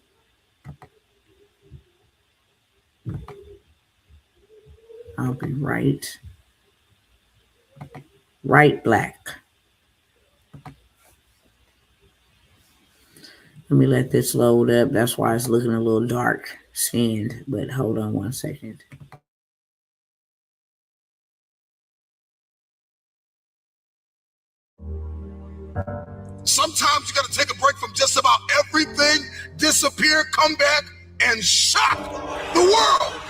I'll be right black. Let me let this load up. That's why it's looking a little dark skinned, but hold on one second. Sometimes you got to take a break from just about everything, disappear, come back, and shock the world.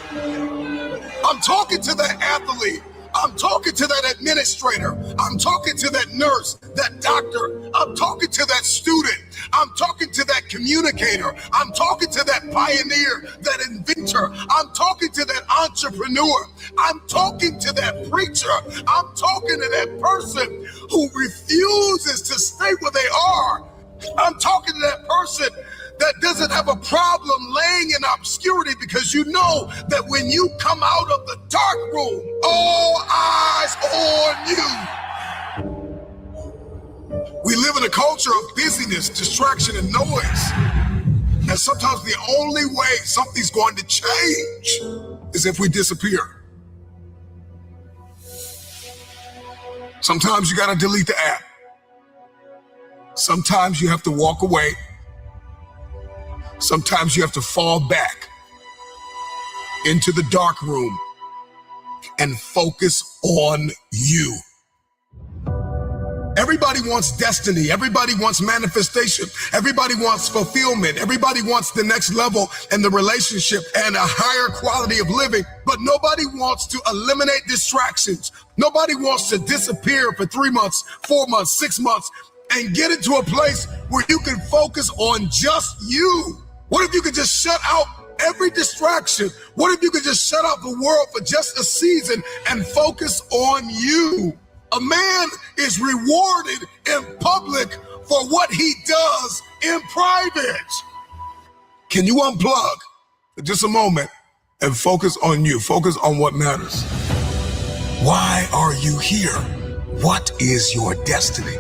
I'm talking to that athlete. I'm talking to that administrator. I'm talking to that nurse, that doctor. I'm talking to that student. I'm talking to that communicator. I'm talking to that pioneer, that inventor. I'm talking to that entrepreneur. I'm talking to that preacher. I'm talking to that person who refuses to stay where they are. I'm talking to that person that doesn't have a problem laying in obscurity, because you know that when you come out of the dark room, all eyes on you. We live in a culture of busyness, distraction, and noise. And sometimes the only way something's going to change is if we disappear. Sometimes you got to delete the app. Sometimes you have to walk away. Sometimes you have to fall back into the dark room and focus on you. Everybody wants destiny. Everybody wants manifestation. Everybody wants fulfillment. Everybody wants the next level in the relationship and a higher quality of living. But nobody wants to eliminate distractions. Nobody wants to disappear for 3 months, 4 months, 6 months, and get into a place where you can focus on just you. What if you could just shut out every distraction? What if you could just shut out the world for just a season and focus on you? A man is rewarded in public for what he does in private. Can you unplug for just a moment and focus on you? Focus on what matters. Why are you here? What is your destiny?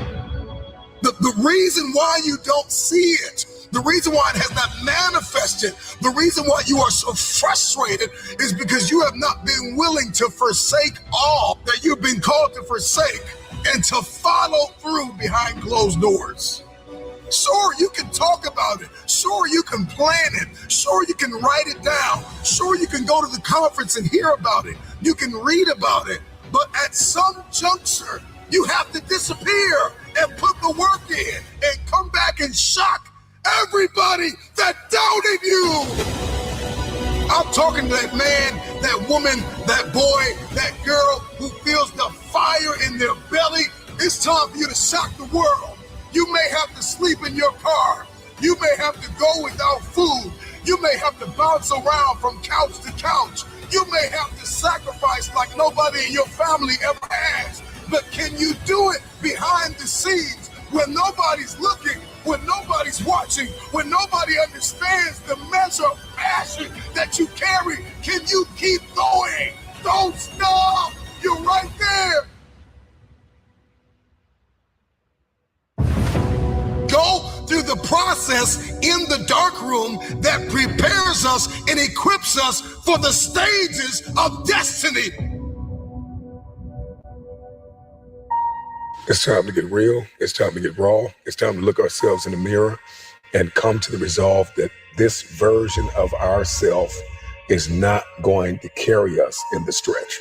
The reason why you don't see it, the reason why it has not manifested, the reason why you are so frustrated is because you have not been willing to forsake all that you've been called to forsake and to follow through behind closed doors. Sure, you can talk about it. Sure, you can plan it. Sure, you can write it down. Sure, you can go to the conference and hear about it. You can read about it. But at some juncture, you have to disappear and put the work in and come back and shock everybody that doubted you. I'm talking to that man, that woman, that boy, that girl who feels the fire in their belly. It's time for you to shock the world. You may have to sleep in your car. You may have to go without food. You may have to bounce around from couch to couch. You may have to sacrifice like nobody in your family ever has. But can you do it behind the scenes when nobody's looking, when nobody's watching, when nobody understands the measure of passion that you carry? Can you keep going? Don't stop. You're right there. Go through the process in the dark room that prepares us and equips us for the stages of destiny. It's time to get real. It's time to get raw. It's time to look ourselves in the mirror and come to the resolve that this version of ourself is not going to carry us in the stretch.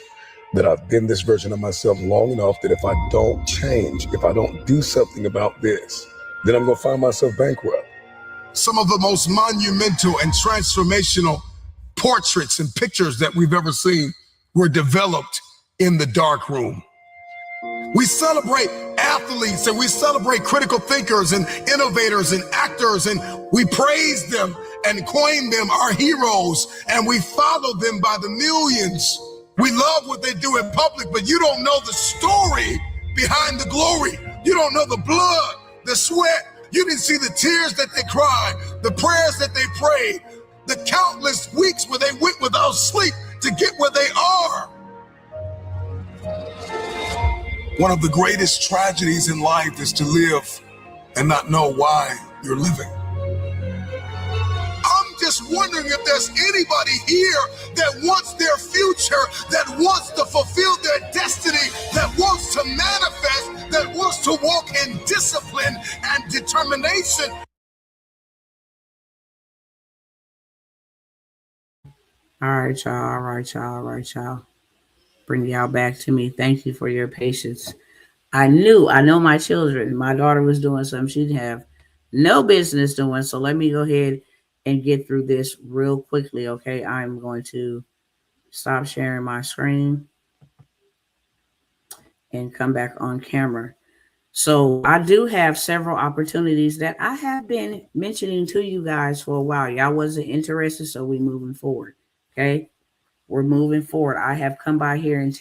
That I've been this version of myself long enough that if I don't change, if I don't do something about this, then I'm going to find myself bankrupt. Some of the most monumental and transformational portraits and pictures that we've ever seen were developed in the dark room. We celebrate athletes and we celebrate critical thinkers and innovators and actors, and we praise them and coin them our heroes, and we follow them by the millions. We love what they do in public, but you don't know the story behind the glory. You don't know the blood, the sweat. You didn't see the tears that they cried, the prayers that they prayed, the countless weeks where they went without sleep to get where they are. One of the greatest tragedies in life is to live and not know why you're living. I'm just wondering if there's anybody here that wants their future, that wants to fulfill their destiny, that wants to manifest, that wants to walk in discipline and determination. All right, y'all. All right, y'all. All right, y'all. Bring y'all back to me. Thank you for your patience. I know my children. My daughter was doing something she'd have no business doing. So let me go ahead and get through this real quickly, okay? I'm going to stop sharing my screen and come back on camera. So I do have several opportunities that I have been mentioning to you guys for a while. Y'all wasn't interested, so we moving forward. Okay. We're moving forward. I have come by here and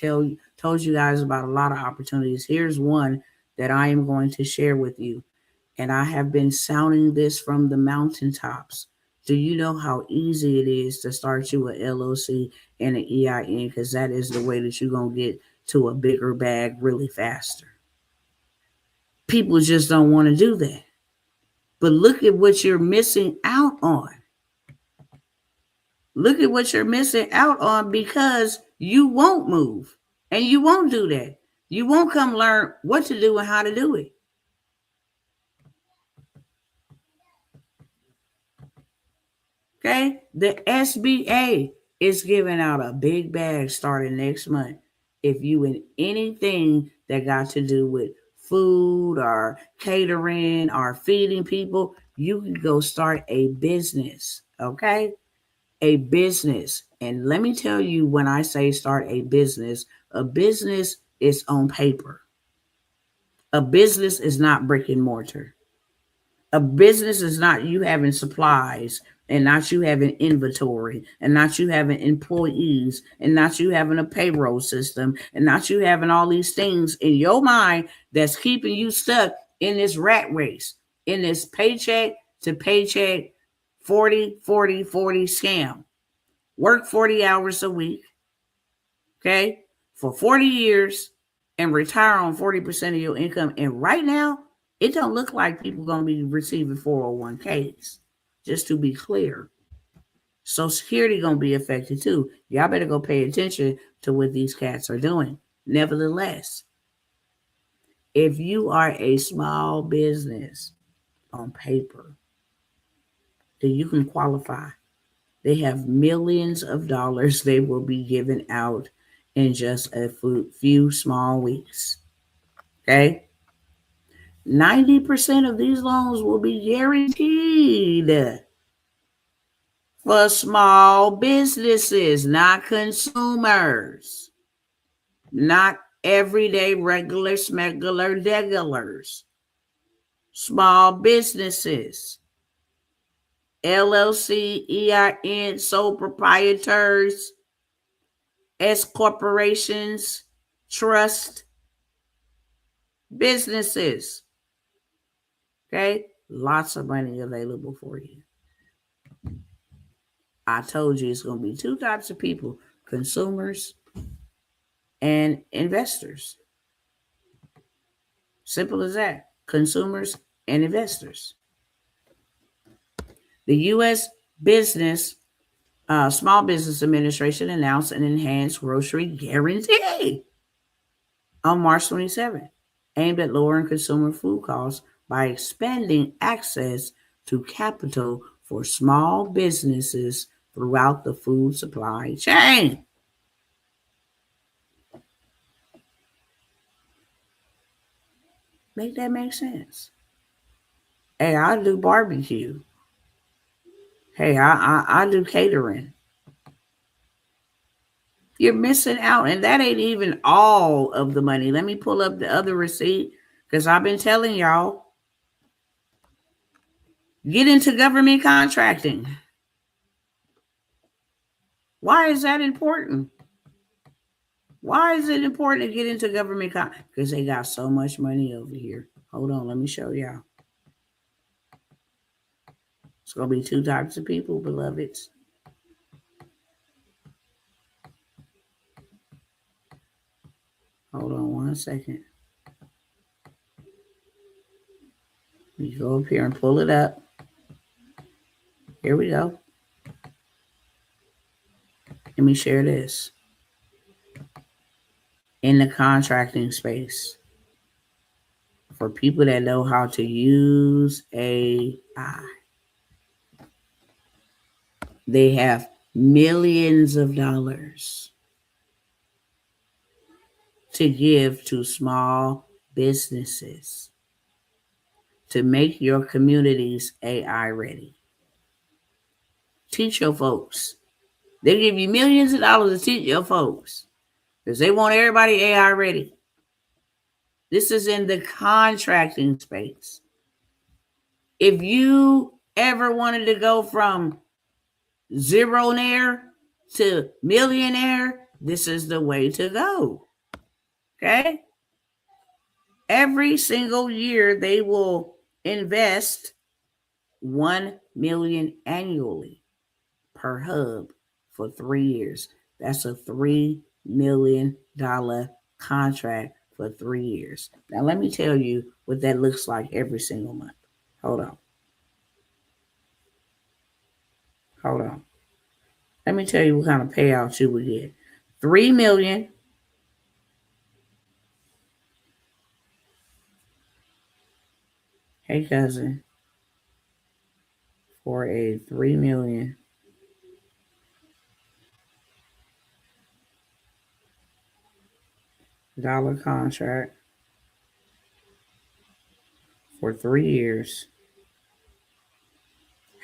told you guys about a lot of opportunities. Here's one that I am going to share with you. And I have been sounding this from the mountaintops. Do you know how easy it is to start you an LLC and an EIN? Because that is the way that you're going to get to a bigger bag really faster. People just don't want to do that. But look at what you're missing out on. Look at what you're missing out on because you won't move and you won't do that. You won't come learn what to do and how to do it. Okay? The SBA is giving out a big bag starting next month. If you in anything that got to do with food or catering or feeding people, you can go start a business. Okay? A business. And let me tell you, when I say start a business is on paper. A business is not brick and mortar. A business is not you having supplies and not you having inventory and not you having employees and not you having a payroll system and not you having all these things in your mind that's keeping you stuck in this rat race, in this paycheck to paycheck 40 scam. Work 40 hours a week, okay, for 40 years and retire on 40% of your income. And right now, it don't look like people going to be receiving 401ks, just to be clear. Social Security going to be affected too. Y'all better go pay attention to what these cats are doing. Nevertheless, if you are a small business on paper, then you can qualify. They have millions of dollars they will be given out in just a few small weeks. Okay? 90% of these loans will be guaranteed for small businesses, not consumers, not everyday regular smegular degulars. Small businesses, LLC, EIN, sole proprietors, S corporations, trust, businesses. Okay? Lots of money available for you. I told you it's going to be two types of people, consumers and investors. Simple as that. Consumers and investors. The U.S. Small Business Administration announced an enhanced grocery guarantee on March 27th, aimed at lowering consumer food costs by expanding access to capital for small businesses throughout the food supply chain. Make that make sense? Hey, I do barbecue. Hey, I do catering. You're missing out, and that ain't even all of the money. Let me pull up the other receipt because I've been telling y'all, get into government contracting. Why is that important? Why is it important to get into government contracting? Because they got so much money over here. Hold on, let me show y'all. It's going to be two types of people, beloveds. Hold on one second. You go up here and pull it up. Here we go. Let me share this. In the contracting space, for people that know how to use AI, they have millions of dollars to give to small businesses to make your communities AI ready. Teach your folks. They give you millions of dollars to teach your folks because they want everybody AI ready. This is in the contracting space. If you ever wanted to go from zeronaire to millionaire, this is the way to go. Okay? Every single year they will invest 1 million annually per hub for 3 years. That's a $3 million contract for 3 years. Now let me tell you what that looks like every single month. Hold on. Let me tell you what kind of payout you would get. 3 million. Hey cousin, for a $3 million contract for 3 years,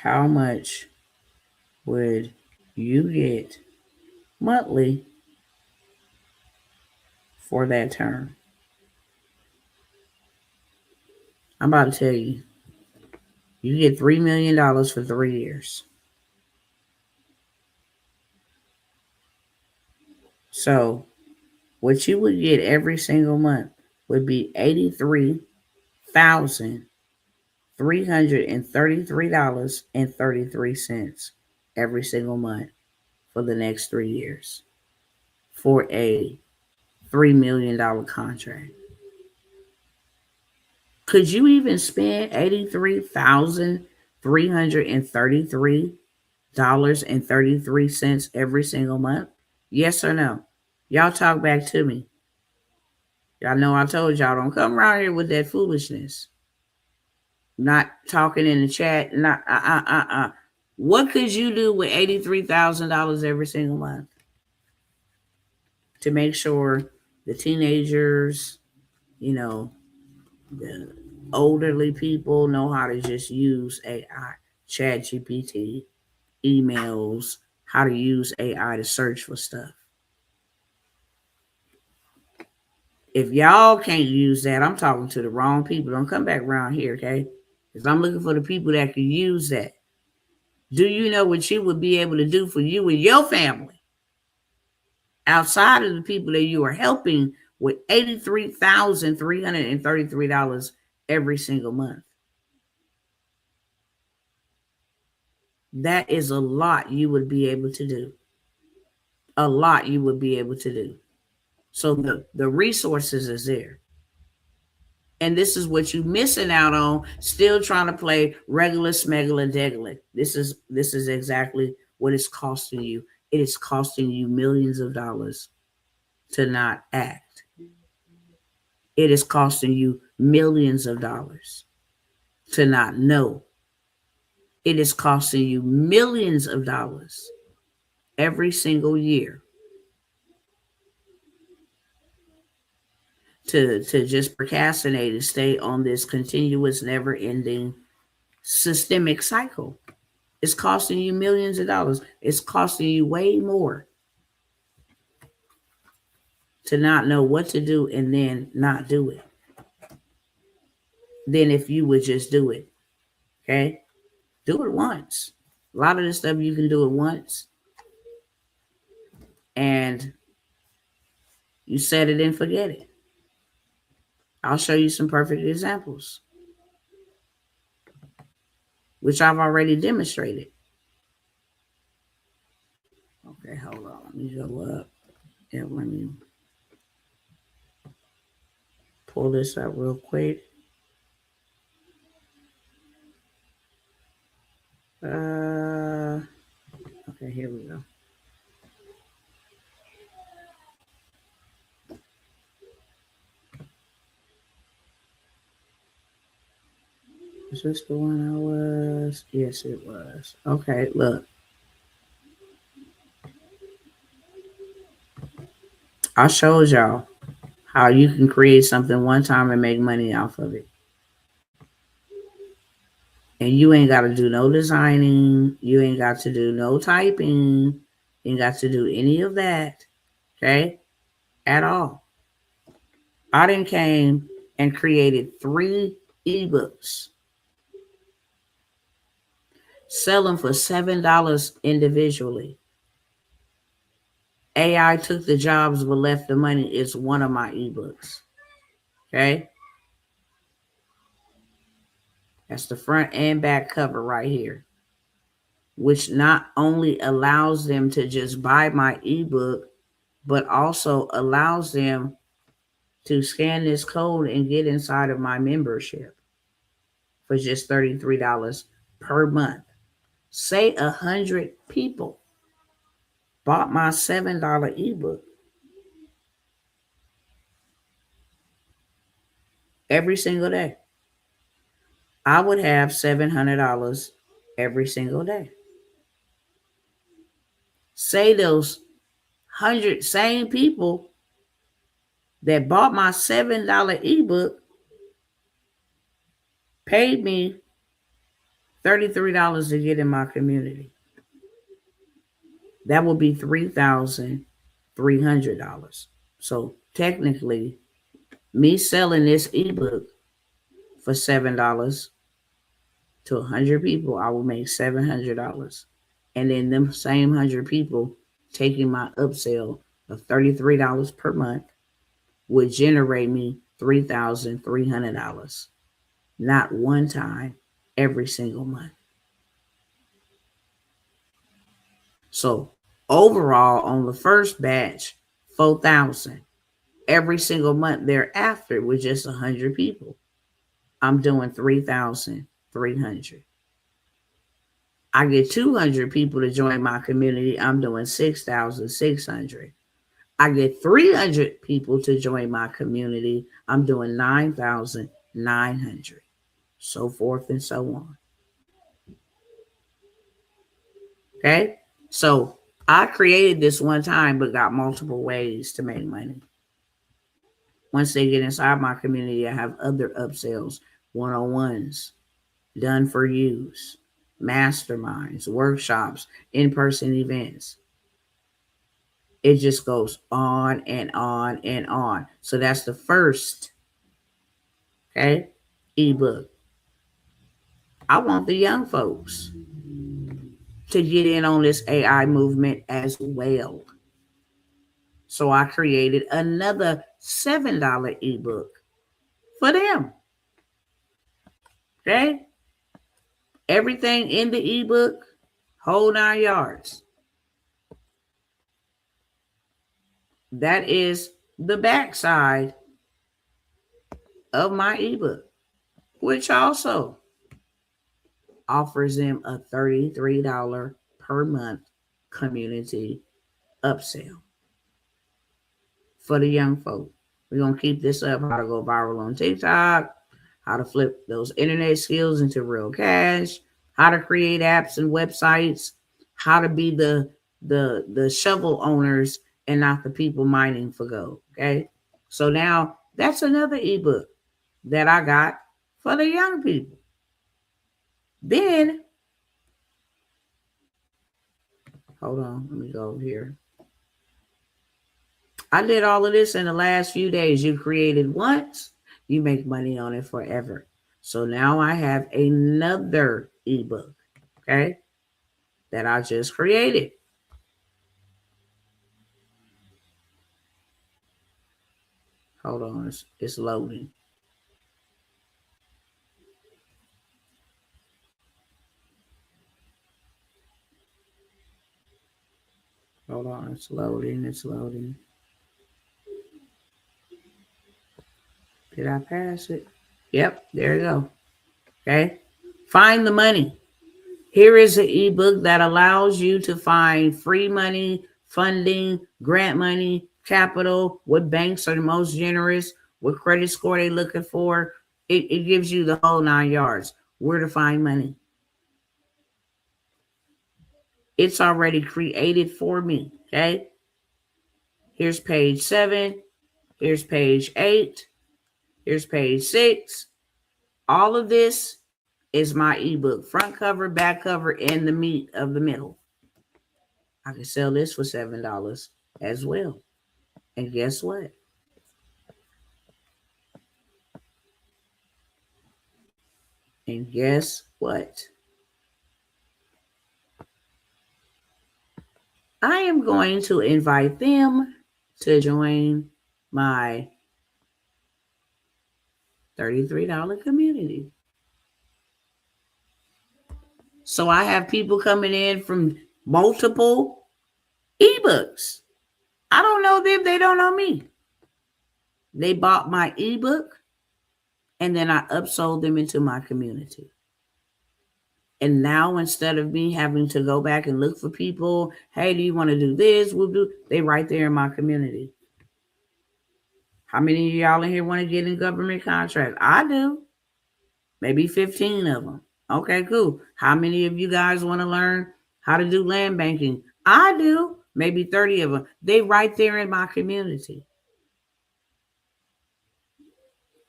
how much would you get monthly for that term? I'm about to tell you. You get $3 million for 3 years. So what you would get every single month would be $83,333.33 every single month for the next 3 years for a $3 million contract. Could you even spend $83,333.33 every single month? Yes or no? Y'all talk back to me. Y'all know I told y'all don't come around here with that foolishness. Not talking in the chat. Not What could you do with $83,000 every single month to make sure the teenagers, the elderly people know how to just use AI, chat GPT, emails, how to use AI to search for stuff? If y'all can't use that, I'm talking to the wrong people. Don't come back around here, okay? Because I'm looking for the people that can use that. Do you know what you would be able to do for you and your family outside of the people that you are helping with $83,333 every single month? That is a lot you would be able to do. A lot you would be able to do. So the resources is there. And this is what you're missing out on, still trying to play regular smegular degular. This is exactly what it's costing you. It is costing you millions of dollars to not act. It is costing you millions of dollars to not know. It is costing you millions of dollars every single year to just procrastinate and stay on this continuous, never-ending systemic cycle. It's costing you millions of dollars. It's costing you way more to not know what to do and then not do it than if you would just do it. Okay? Do it once. A lot of this stuff you can do it once and you set it and forget it. I'll show you some perfect examples, which I've already demonstrated. Okay, hold on. Let me go up. Yeah, let me pull this up real quick. Okay, here we go. Is this the one I was? Yes, it was. Okay, look. I showed y'all how you can create something one time and make money off of it. And you ain't got to do no designing. You ain't got to do no typing. You ain't got to do any of that. Okay? At all. I then came and created 3 ebooks selling for $7 individually. AI took the jobs but left the money is one of my ebooks. Okay? That's the front and back cover right here, which not only allows them to just buy my ebook, but also allows them to scan this code and get inside of my membership for just $33 per month. Say 100 people bought my $7 ebook every single day. I would have $700 every single day. Say those 100 same people that bought my $7 ebook paid me $33 to get in my community. That would be $3,300. So technically, me selling this ebook for $7 to 100 people, I will make $700. And then them same 100 people taking my upsell of $33 per month would generate me $3,300. Not one time, every single month. So overall, on the first batch, 4,000. Every single month thereafter with just 100 people, I'm doing 3,300. I get 200 people to join my community, I'm doing 6,600. I get 300 people to join my community, I'm doing 9,900. So forth and so on. Okay? So I created this one time, but got multiple ways to make money. Once they get inside my community, I have other upsells, one-on-ones, done for use, masterminds, workshops, in-person events. It just goes on and on and on. So that's the first, okay, ebook. I want the young folks to get in on this AI movement as well. So I created another $7 ebook for them. Okay? Everything in the ebook, whole 9 yards. That is the backside of my ebook, which also offers them a $33 per month community upsell for the young folk. We're going to keep this up, how to go viral on TikTok, how to flip those internet skills into real cash, how to create apps and websites, how to be the shovel owners and not the people mining for gold. Okay. So now that's another ebook that I got for the young people. Then, hold on, let me go over here. I did all of this in the last few days. You created once, you make money on it forever. So now I have another ebook, okay, that I just created. Hold on, it's loading. Hold on, it's loading. Did I pass it? Yep, there you go. Okay, find the money. Here is an ebook that allows you to find free money, funding, grant money, capital, what banks are the most generous, what credit score they're looking for. It gives you the whole 9 yards. where to find money. It's already created for me. Okay. Here's page 7. Here's page 8. Here's page 6. All of this is my ebook. Front cover, back cover, and the meat of the middle. I can sell this for $7 as well. And guess what? And guess what? I am going to invite them to join my $33 community. So I have people coming in from multiple ebooks. I don't know them, they don't know me. They bought my ebook and then I upsold them into my community. And now instead of me having to go back and look for people, hey, do you want to do this? We'll do. They right there in my community. How many of y'all in here want to get in government contracts? I do. Maybe 15 of them. Okay, cool. How many of you guys want to learn how to do land banking? I do. Maybe 30 of them. They right there in my community.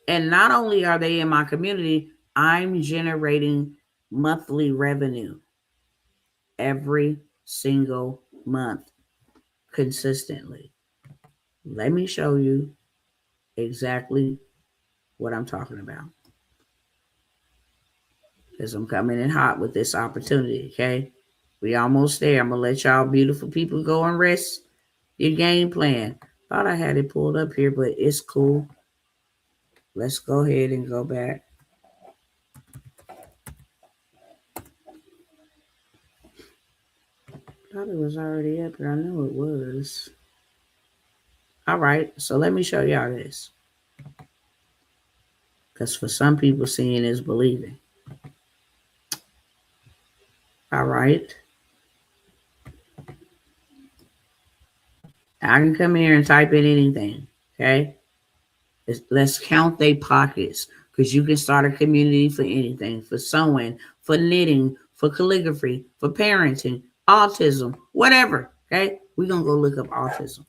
And not only are they in my community, I'm generating monthly revenue every single month consistently. Let me show you exactly what I'm talking about. Because I'm coming in hot with this opportunity, okay? We almost there. I'm going to let y'all beautiful people go and rest your game plan. Thought I had it pulled up here, but it's cool. Let's go ahead and go back. Thought it was already up here. I know it was. All right, so let me show y'all this. Because for some people, seeing is believing. All right. I can come here and type in anything, okay? Let's count their pockets, because you can start a community for anything, for sewing, for knitting, for calligraphy, for parenting, autism, whatever, okay? We're going to go look up autism.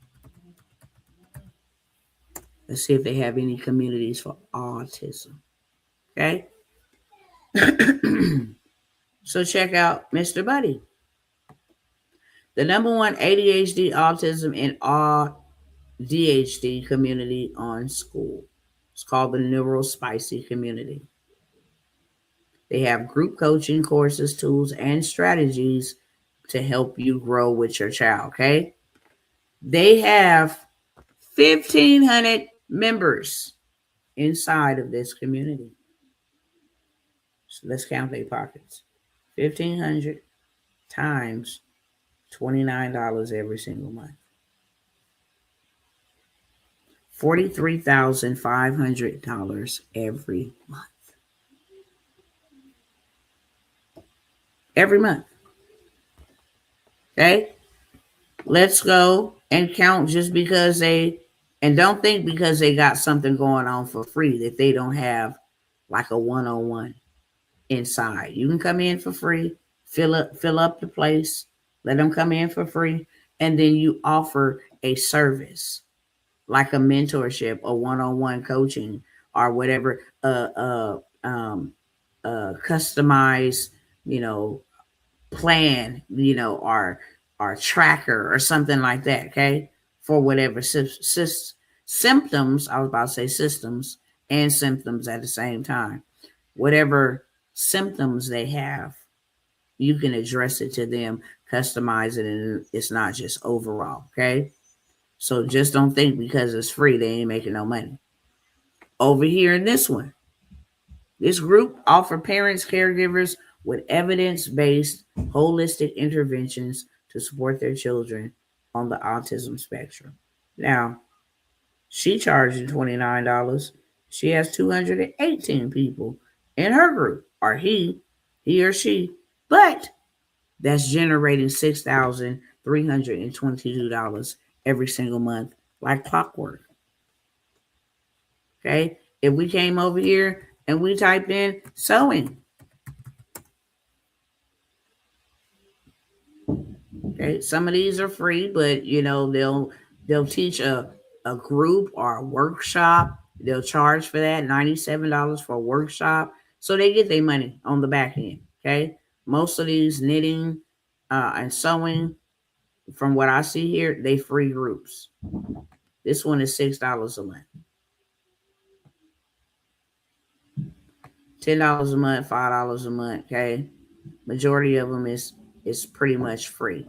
Let's see if they have any communities for autism, okay? So check out Mr. Buddy. The number one ADHD, autism, and ADHD community on school. It's called the Neural Spicy Community. They have group coaching courses, tools, and strategies to help you grow with your child, okay? They have 1,500 members inside of this community. So let's count their pockets. 1,500 times $29 every single month. $43,500 every month. Every month. Okay? Let's go and count just because and don't think because they got something going on for free that they don't have like a one-on-one inside. You can come in for free, fill up the place, let them come in for free, and then you offer a service like a mentorship or one-on-one coaching or whatever, customized, plan, or tracker or something like that, okay? For whatever symptoms, I was about to say systems and symptoms at the same time. Whatever symptoms they have, you can address it to them, customize it, and it's not just overall, okay? So just don't think because it's free, they ain't making no money. Over here in this one, this group offer parents, caregivers with evidence-based holistic interventions to support their children on the autism spectrum. Now, she charging $29. She has 218 people in her group, or he or she, but that's generating $6,322 every single month, like clockwork. Okay? If we came over here and we typed in sewing, Okay, some of these are free, but they'll teach a group or a workshop. They'll charge for that $97 for a workshop, so they get their money on the back end. Okay, most of these knitting and sewing, from what I see here, they free groups. This one is $6 a month, $10 a month, $5 a month. Okay, majority of them is pretty much free.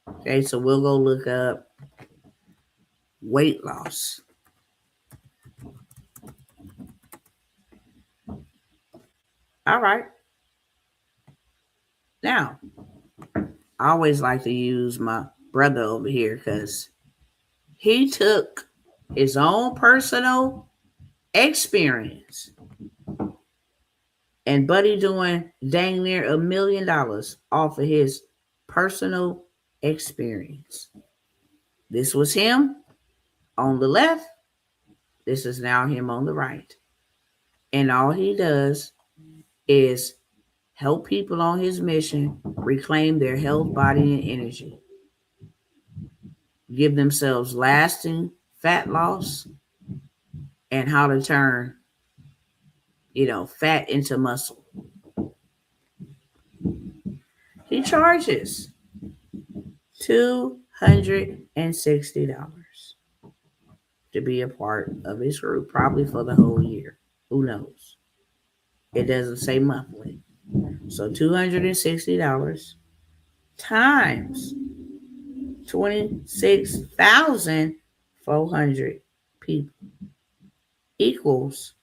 Okay, so we'll go look up weight loss. All right. Now, I always like to use my brother over here because he took his own personal experience and Buddy doing dang near $1 million off of his personal experience. This was him on the left. This is now him on the right. And all he does is help people on his mission reclaim their health, body, and energy, give themselves lasting fat loss, and how to turn, fat into muscle. He charges $260 to be a part of his group, probably for the whole year. Who knows? It doesn't say monthly. So $260 times 26,400 people equals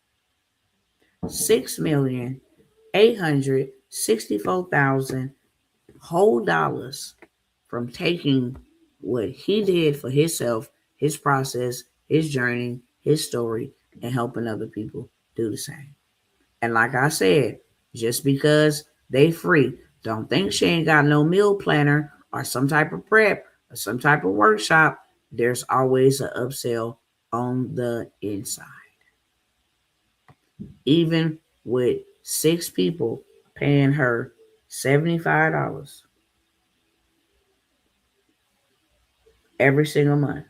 6,864,000 whole dollars from taking what he did for himself, his process, his journey, his story, and helping other people do the same. And like I said, just because they free, don't think she ain't got no meal planner or some type of prep or some type of workshop. There's always an upsell on the inside. Even with 6 people paying her $75 every single month,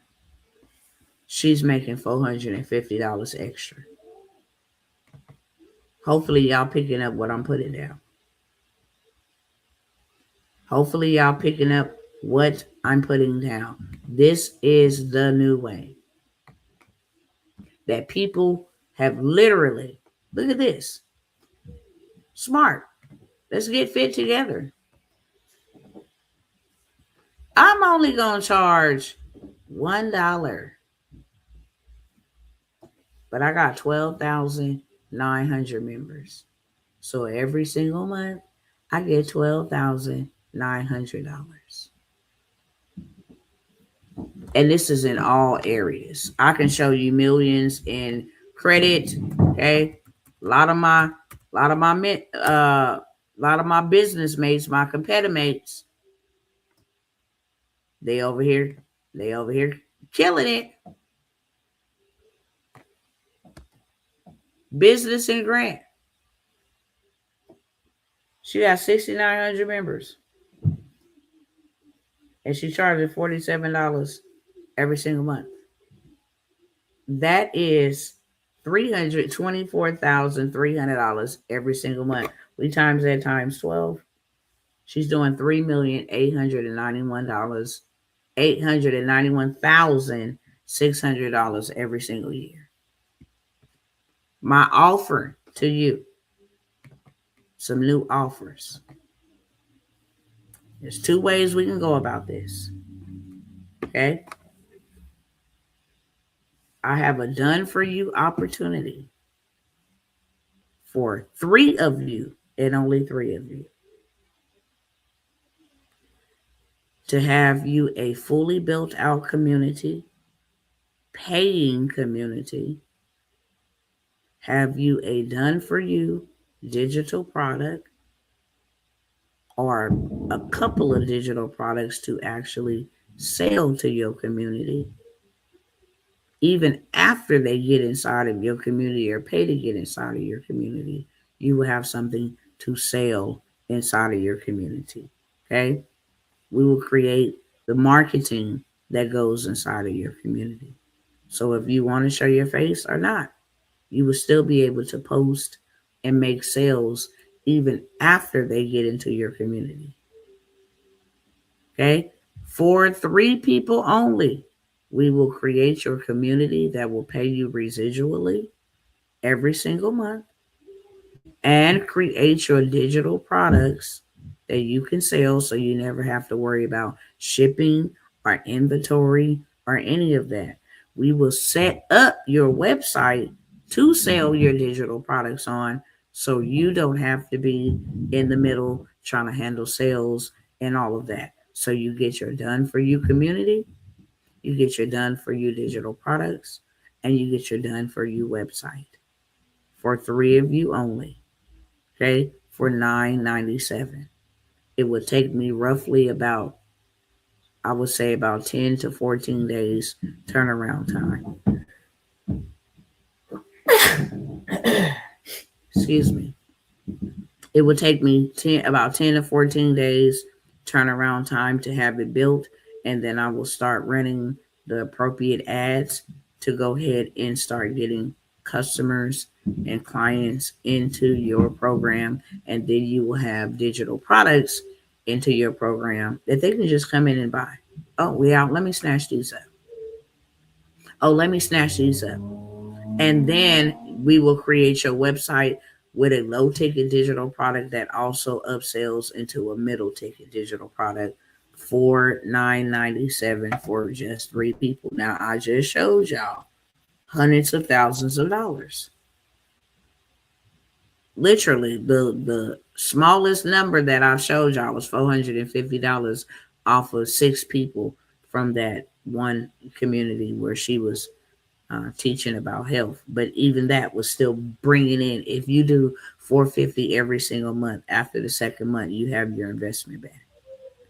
she's making $450 extra. Hopefully y'all picking up what I'm putting down. Hopefully y'all picking up what I'm putting down. This is the new way that people have literally, look at this, smart. Let's get fit together. I'm only going to charge $1, but I got 12,900 members. So every single month, I get $12,900. And this is in all areas. I can show you millions in credit. Okay, a lot of my business mates, my competitor mates, they over here killing it. Business and grant. She got 6,900 members, and she charges $47 every single month. That is $324,300 every single month. We times that times 12. She's doing $891,600 every single year. My offer to you, some new offers. There's 2 ways we can go about this. Okay? I have a done for you opportunity for 3 of you and only 3 of you to have you a fully built out community, paying community, have you a done for you digital product or a couple of digital products to actually sell to your community. Even after they get inside of your community or pay to get inside of your community, you will have something to sell inside of your community. Okay? We will create the marketing that goes inside of your community. So if you want to show your face or not, you will still be able to post and make sales even after they get into your community. Okay? For 3 people only, we will create your community that will pay you residually every single month and create your digital products that you can sell so you never have to worry about shipping or inventory or any of that. We will set up your website to sell your digital products on so you don't have to be in the middle trying to handle sales and all of that. So you get your done for you community, you get your done for you digital products, and you get your done for you website for 3 of you only. Okay, for $9.97. It would take me roughly about, I would say, about 10 to 14 days turnaround time. Excuse me. It would take me about 10 to 14 days turnaround time to have it built, and then I will start running the appropriate ads to go ahead and start getting customers and clients into your program, and then you will have digital products into your program that they can just come in and buy. Oh, we out. Let me snatch these up. Oh, let me snatch these up. And then we will create your website with a low ticket digital product that also upsells into a middle ticket digital product for $9.97 for just 3 people. Now I just showed y'all hundreds of thousands of dollars. Literally, the smallest number that I showed y'all was $450 off of 6 people from that one community where she was teaching about health. But even that was still bringing in. If you do 450 every single month, after the second month, you have your investment back.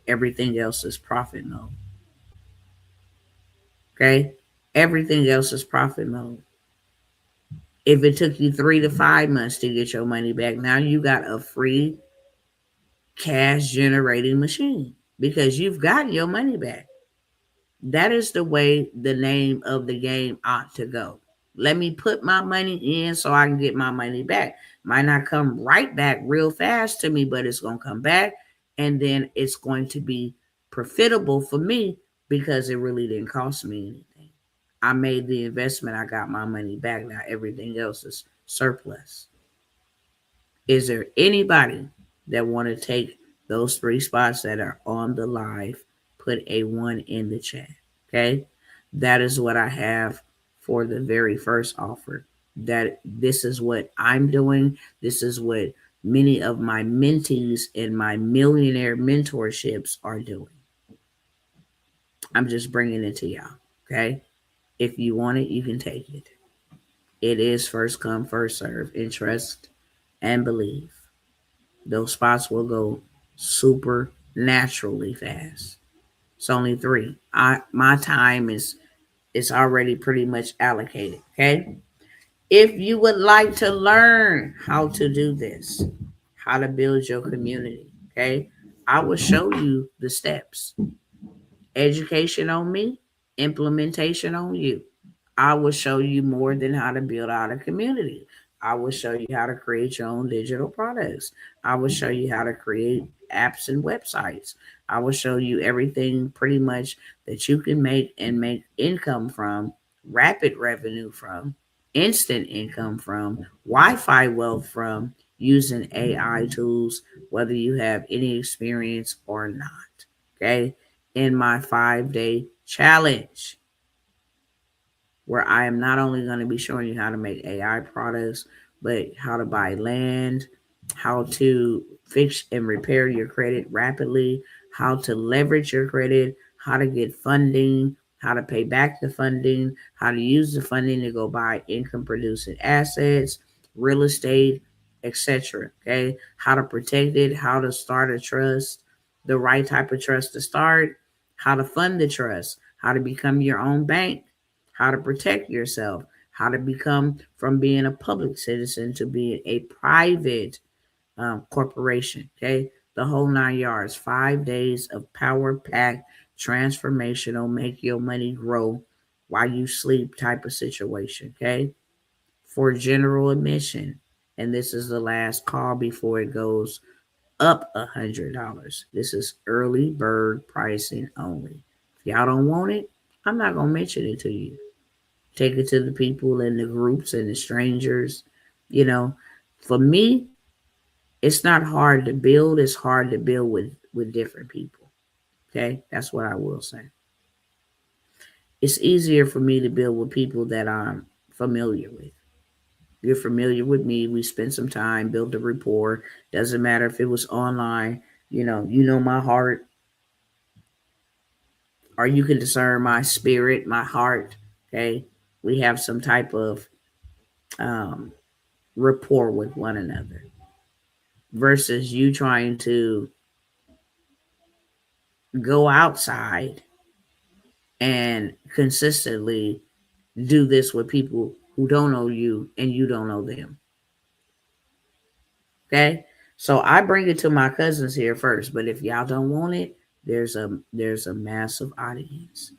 Everything else is profit mode. Okay, everything else is profit mode. If it took you 3 to 5 months to get your money back, now you got a free cash generating machine because you've got your money back. That is the way the name of the game ought to go. Let me put my money in so I can get my money back. Might not come right back real fast to me, but it's going to come back. And then it's going to be profitable for me because it really didn't cost me anything. I made the investment. I got my money back. Now everything else is surplus. Is there anybody that want to take those 3 spots that are on the live? Put a 1 in the chat. Okay, that is what I have for the very first offer. That this is what I'm doing. This is what many of my mentees in my millionaire mentorships are doing. I'm just bringing it to y'all. Okay, if you want it, you can take it. It is first come, first serve. And trust and believe. Those spots will go super naturally fast. It's only 3. My time is already pretty much allocated. Okay. If you would like to learn how to do this, how to build your community, okay, I will show you the steps. Education on me, implementation on you. I will show you more than how to build out a community. I will show you how to create your own digital products. I will show you how to create apps and websites. I will show you everything pretty much that you can make and make income from, rapid revenue from, instant income from, Wi Fi wealth from using AI tools, whether you have any experience or not. Okay. In my 5-day challenge, where I am not only going to be showing you how to make AI products, but how to buy land, how to fix and repair your credit rapidly, how to leverage your credit, how to get funding, how to pay back the funding, how to use the funding to go buy income producing assets, real estate, etc. Okay, how to protect it, how to start a trust, the right type of trust to start, how to fund the trust, how to become your own bank, how to protect yourself, how to become from being a public citizen to being a private corporation. Okay, the whole 9 yards. 5 days of power packed, transformational, make your money grow while you sleep type of situation. Okay. For general admission. And this is the last call before it goes up $100. This is early bird pricing only. If y'all don't want it, I'm not going to mention it to you. Take it to the people in the groups and the strangers. You know, for me, it's not hard to build. It's hard to build with different people. Okay, that's what I will say. It's easier for me to build with people that I'm familiar with. You're familiar with me. We spent some time, built a rapport. Doesn't matter if it was online. You know my heart, or you can discern my spirit, my heart. Okay, we have some type of um, rapport with one another. Versus you trying to go outside and consistently do this with people who don't know you and you don't know them. Okay? So I bring it to my cousins here first, but if y'all don't want it, there's a massive audience.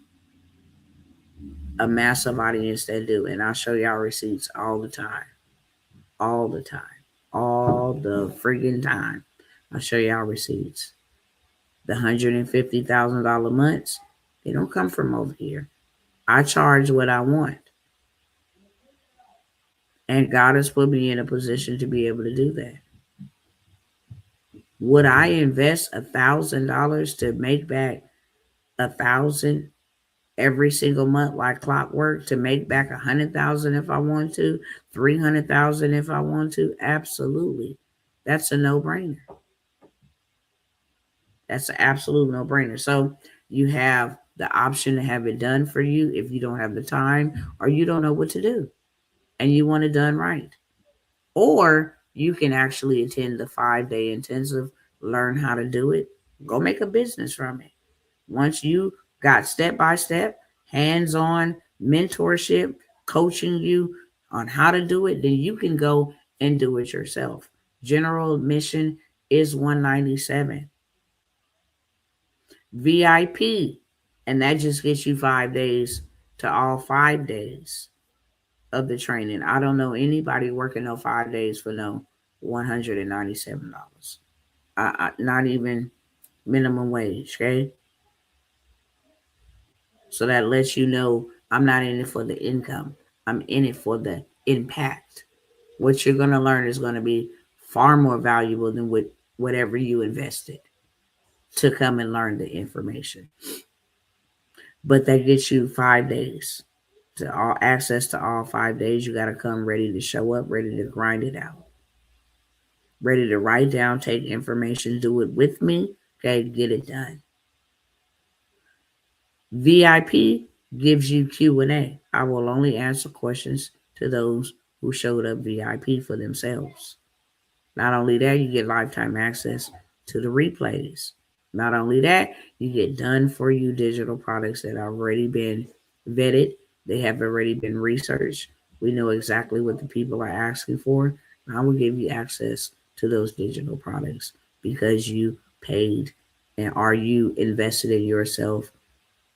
A massive audience that do, and I'll show y'all receipts all the time. All the time. All the friggin' time. I'll show y'all receipts. The $150,000 months, they don't come from over here. I charge what I want. And God has put me in a position to be able to do that. Would I invest $1,000 to make back 1,000 every single month like clockwork, to make back 100,000 if I want to, 300,000 if I want to? Absolutely. That's a no-brainer. That's an absolute no-brainer. So you have the option to have it done for you if you don't have the time or you don't know what to do and you want it done right. Or you can actually attend the 5-day intensive, learn how to do it, go make a business from it. Once you got step by step, hands on mentorship, coaching you on how to do it, then you can go and do it yourself. General admission is $197. VIP, and that just gets you 5 days to all 5 days of the training. I don't know anybody working no 5 days for no $197. Not even minimum wage, okay? So that lets you know I'm not in it for the income. I'm in it for the impact. What you're going to learn is going to be far more valuable than whatever you invested to come and learn the information. But that gets you 5 days to all access to all 5 days. You got to come ready to show up, ready to grind it out, ready to write down, take information, do it with me. Okay, get it done. VIP gives you Q&A. I will only answer questions to those who showed up VIP for themselves. Not only that, you get lifetime access to the replays. Not only that, you get done for you digital products that have already been vetted. They have already been researched. We know exactly what the people are asking for. I will give you access to those digital products because you paid and are you invested in yourself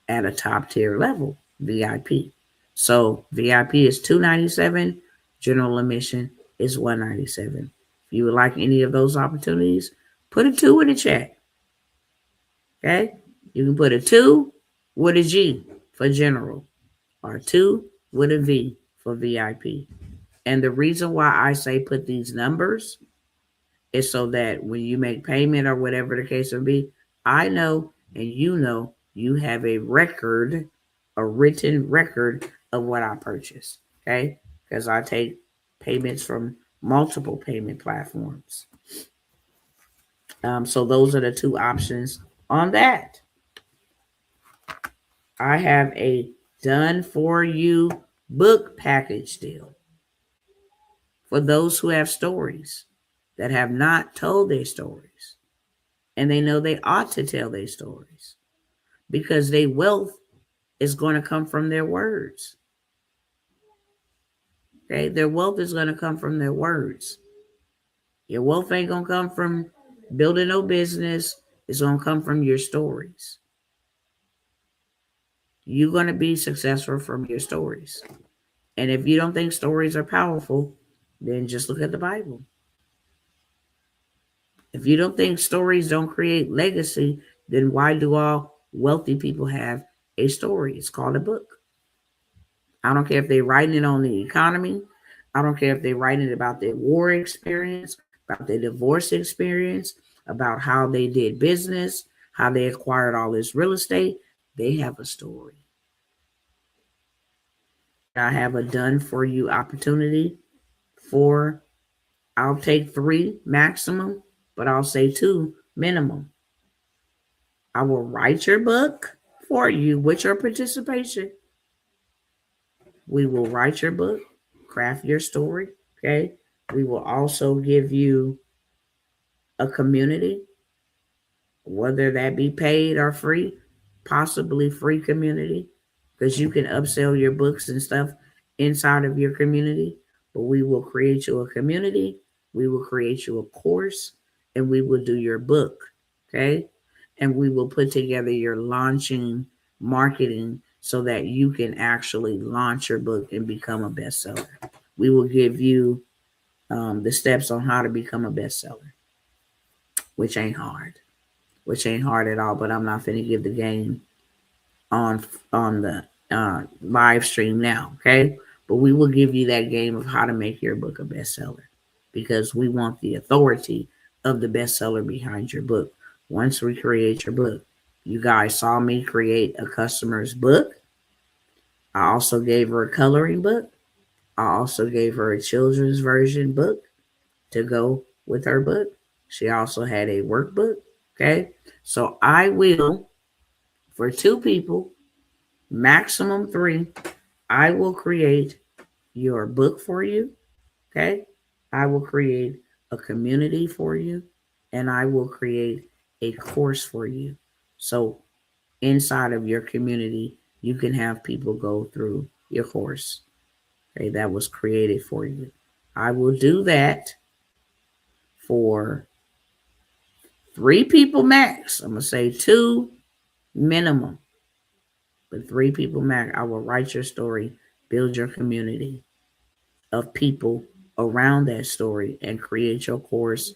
at a top tier level, VIP. So VIP is $297. General admission is $197. If you would like any of those opportunities, put a 2 in the chat. Okay? You can put a 2 with a G for general or 2 with a V for VIP. And the reason why I say put these numbers is so that when you make payment or whatever the case may be, I know and you have a record, a written record of what I purchased. Okay? Because I take payments from multiple payment platforms. So those are the two options on that. I have a done for you book package deal for those who have stories that have not told their stories and they know they ought to tell their stories because their wealth is going to come from their words. Okay, their wealth is going to come from their words. Your wealth ain't going to come from Building no business is going to come from your stories. You're going to be successful from your stories. And if you don't think stories are powerful, then just look at the Bible. If you don't think stories don't create legacy, then why do all wealthy people have a story? It's called a book. I don't care if they're writing it on the economy. I don't care if they're writing it about their war experience, about their divorce experience, about how they did business, how they acquired all this real estate. They have a story. I have a done for you opportunity for, I'll take 3 maximum, but I'll say 2 minimum. I will write your book for you with your participation. We will write your book, craft your story. Okay. We will also give you a community, whether that be paid or free, possibly free community, because you can upsell your books and stuff inside of your community. But we will create you a community, we will create you a course, and we will do your book. Okay. And we will put together your launching marketing so that you can actually launch your book and become a bestseller. We will give you the steps on how to become a bestseller, which ain't hard, at all. But I'm not going to give the game on the live stream now, okay? But we will give you that game of how to make your book a bestseller, because we want the authority of the bestseller behind your book. Once we create your book, you guys saw me create a customer's book. I also gave her a coloring book. I also gave her a children's version book to go with her book. She also had a workbook. Okay. So I will, for 2 people, maximum 3, I will create your book for you. Okay. I will create a community for you, and I will create a course for you. So inside of your community, you can have people go through your course. Okay. That was created for you. I will do that for 3 people max. I'm going to say 2 minimum, but 3 people max. I will write your story, build your community of people around that story, and create your course.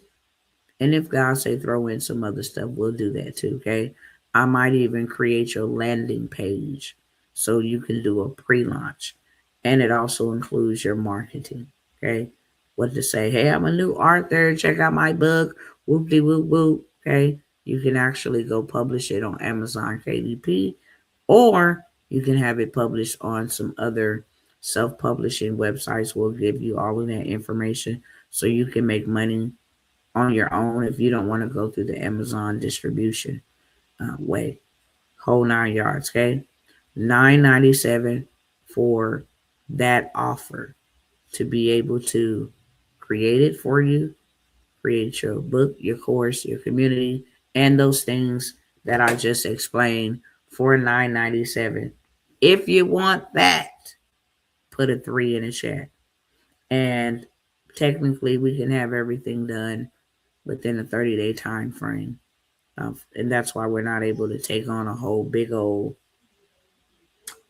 And if God say throw in some other stuff, we'll do that too, okay? I might even create your landing page so you can do a pre-launch. And it also includes your marketing, okay? What to say, hey, I'm a new author, check out my book, whoop-de-whoop-whoop, okay? You can actually go publish it on Amazon KDP, or you can have it published on some other self-publishing websites. We'll give you all of that information so you can make money on your own if you don't want to go through the Amazon distribution way. Whole 9 yards, okay? $9.97 for that offer to be able to create it for you, create your book, your course, your community, and those things that I just explained for $9.97. If you want that, put a 3 in the chat. And technically, we can have everything done within a 30-day time frame. And that's why we're not able to take on a whole big old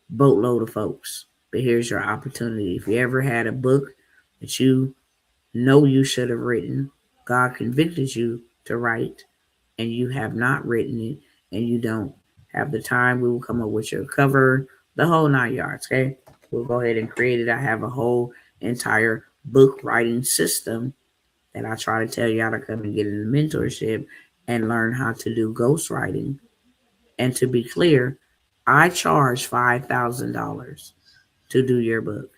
boatload of folks. But here's your opportunity. If you ever had a book that you know you should have written, God convicted you to write, and you have not written it, and you don't have the time, we will come up with your cover, the whole 9 yards, okay? We'll go ahead and create it. I have a whole entire book writing system that I try to tell y'all to come and get in the mentorship and learn how to do ghostwriting. And to be clear, I charge $5,000 to do your book.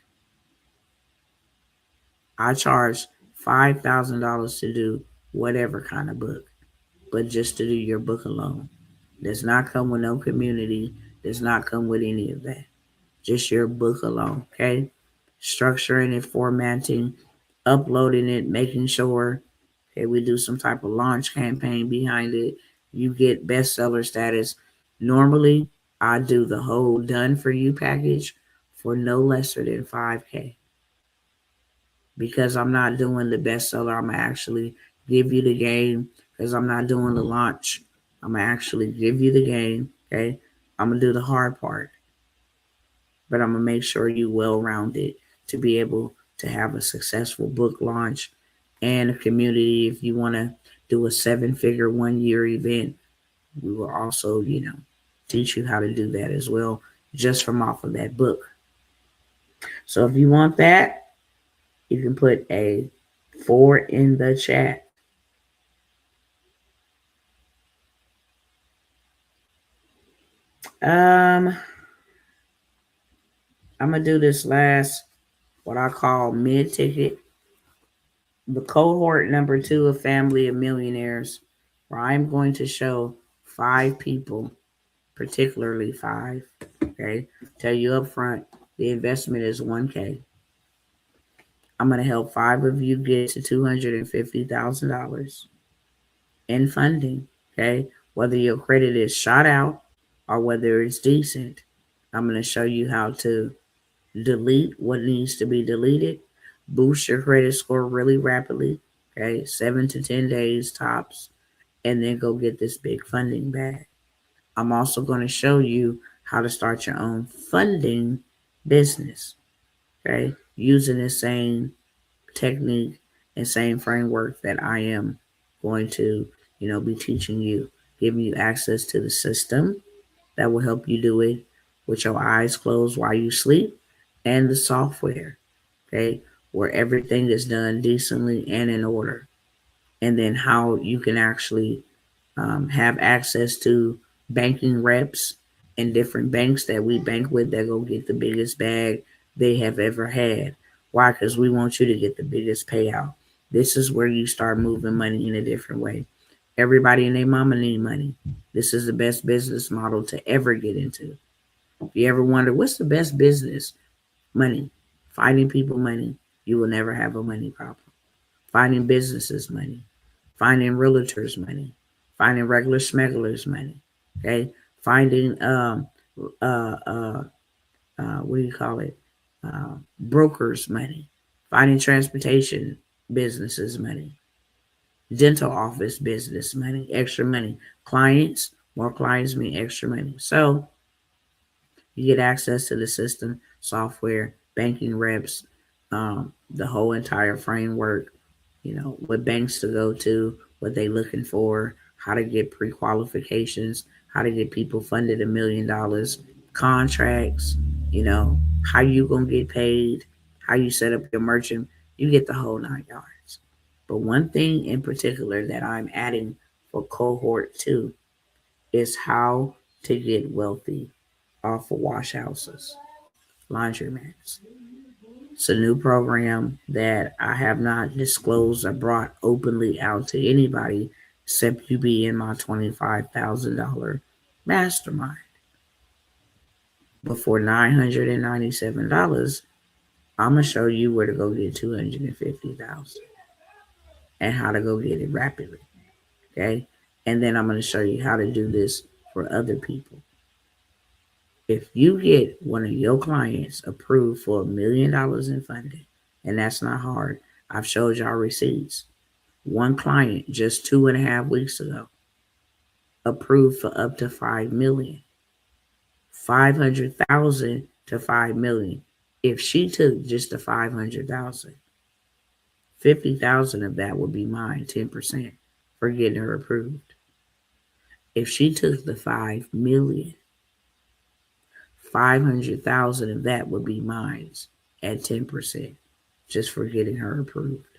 I charge $5,000 to do whatever kind of book, but just to do your book alone. Does not come with no community, does not come with any of that. Just your book alone, okay? Structuring it, formatting, uploading it, making sure, okay, we do some type of launch campaign behind it. You get bestseller status. Normally, I do the whole done for you package for no lesser than $5K. Because I'm not doing the bestseller, I'm going to actually give you the game, because I'm not doing the launch. I'm going to actually give you the game. Okay. I'm going to do the hard part, but I'm going to make sure you well rounded to be able to have a successful book launch and a community. If you want to do a 7-figure 1-year event, we will also, teach you how to do that as well, just from off of that book. So if you want that, you can put a 4 in the chat. I'm gonna do this last, what I call mid ticket, the cohort number 2 of Family of Millionaires, where I'm going to show 5 people, particularly 5. Okay, tell you up front, the investment is $1K. I'm gonna help 5 of you get to $250,000 in funding. Okay, whether your credit is shot out or whether it's decent, I'm going to show you how to delete what needs to be deleted, boost your credit score really rapidly, okay, 7 to 10 days tops, and then go get this big funding bag. I'm also going to show you how to start your own funding business, okay, using the same technique and same framework that I am going to, be teaching you, giving you access to the system that will help you do it with your eyes closed while you sleep, and the software, okay, where everything is done decently and in order. And then how you can actually have access to banking reps and different banks that we bank with that go get the biggest bag they have ever had. Why? Because we want you to get the biggest payout. This is where you start moving money in a different way. Everybody and their mama need money. This is the best business model to ever get into. If you ever wonder what's the best business, money. Finding people money, you will never have a money problem. Finding businesses money. Finding realtors money. Finding regular smugglers money. Okay. Finding what do you call it? Brokers money. Finding transportation businesses money. Dental office business money, extra money. Clients, more clients mean extra money. So you get access to the system, software, banking reps, the whole entire framework, what banks to go to, what they looking for, how to get pre-qualifications, how to get people funded $1 million, contracts, how you gonna get paid, how you set up your merchant, you get the whole 9 yards. But one thing in particular that I'm adding for cohort 2 is how to get wealthy off of wash houses, laundromats. It's a new program that I have not disclosed or brought openly out to anybody except you be in my $25,000 mastermind. But for $997, I'm gonna show you where to go get $250,000 and how to go get it rapidly. Okay, and then I'm gonna show you how to do this for other people. If you get one of your clients approved for $1 million in funding, and that's not hard, I've showed y'all receipts. One client just 2.5 weeks ago approved for up to 5 million, 500,000 to 5 million. If she took just the 500,000, 50,000 of that would be mine, 10% for getting her approved. If she took the 5 million, 500,000 of that would be mine at 10% just for getting her approved.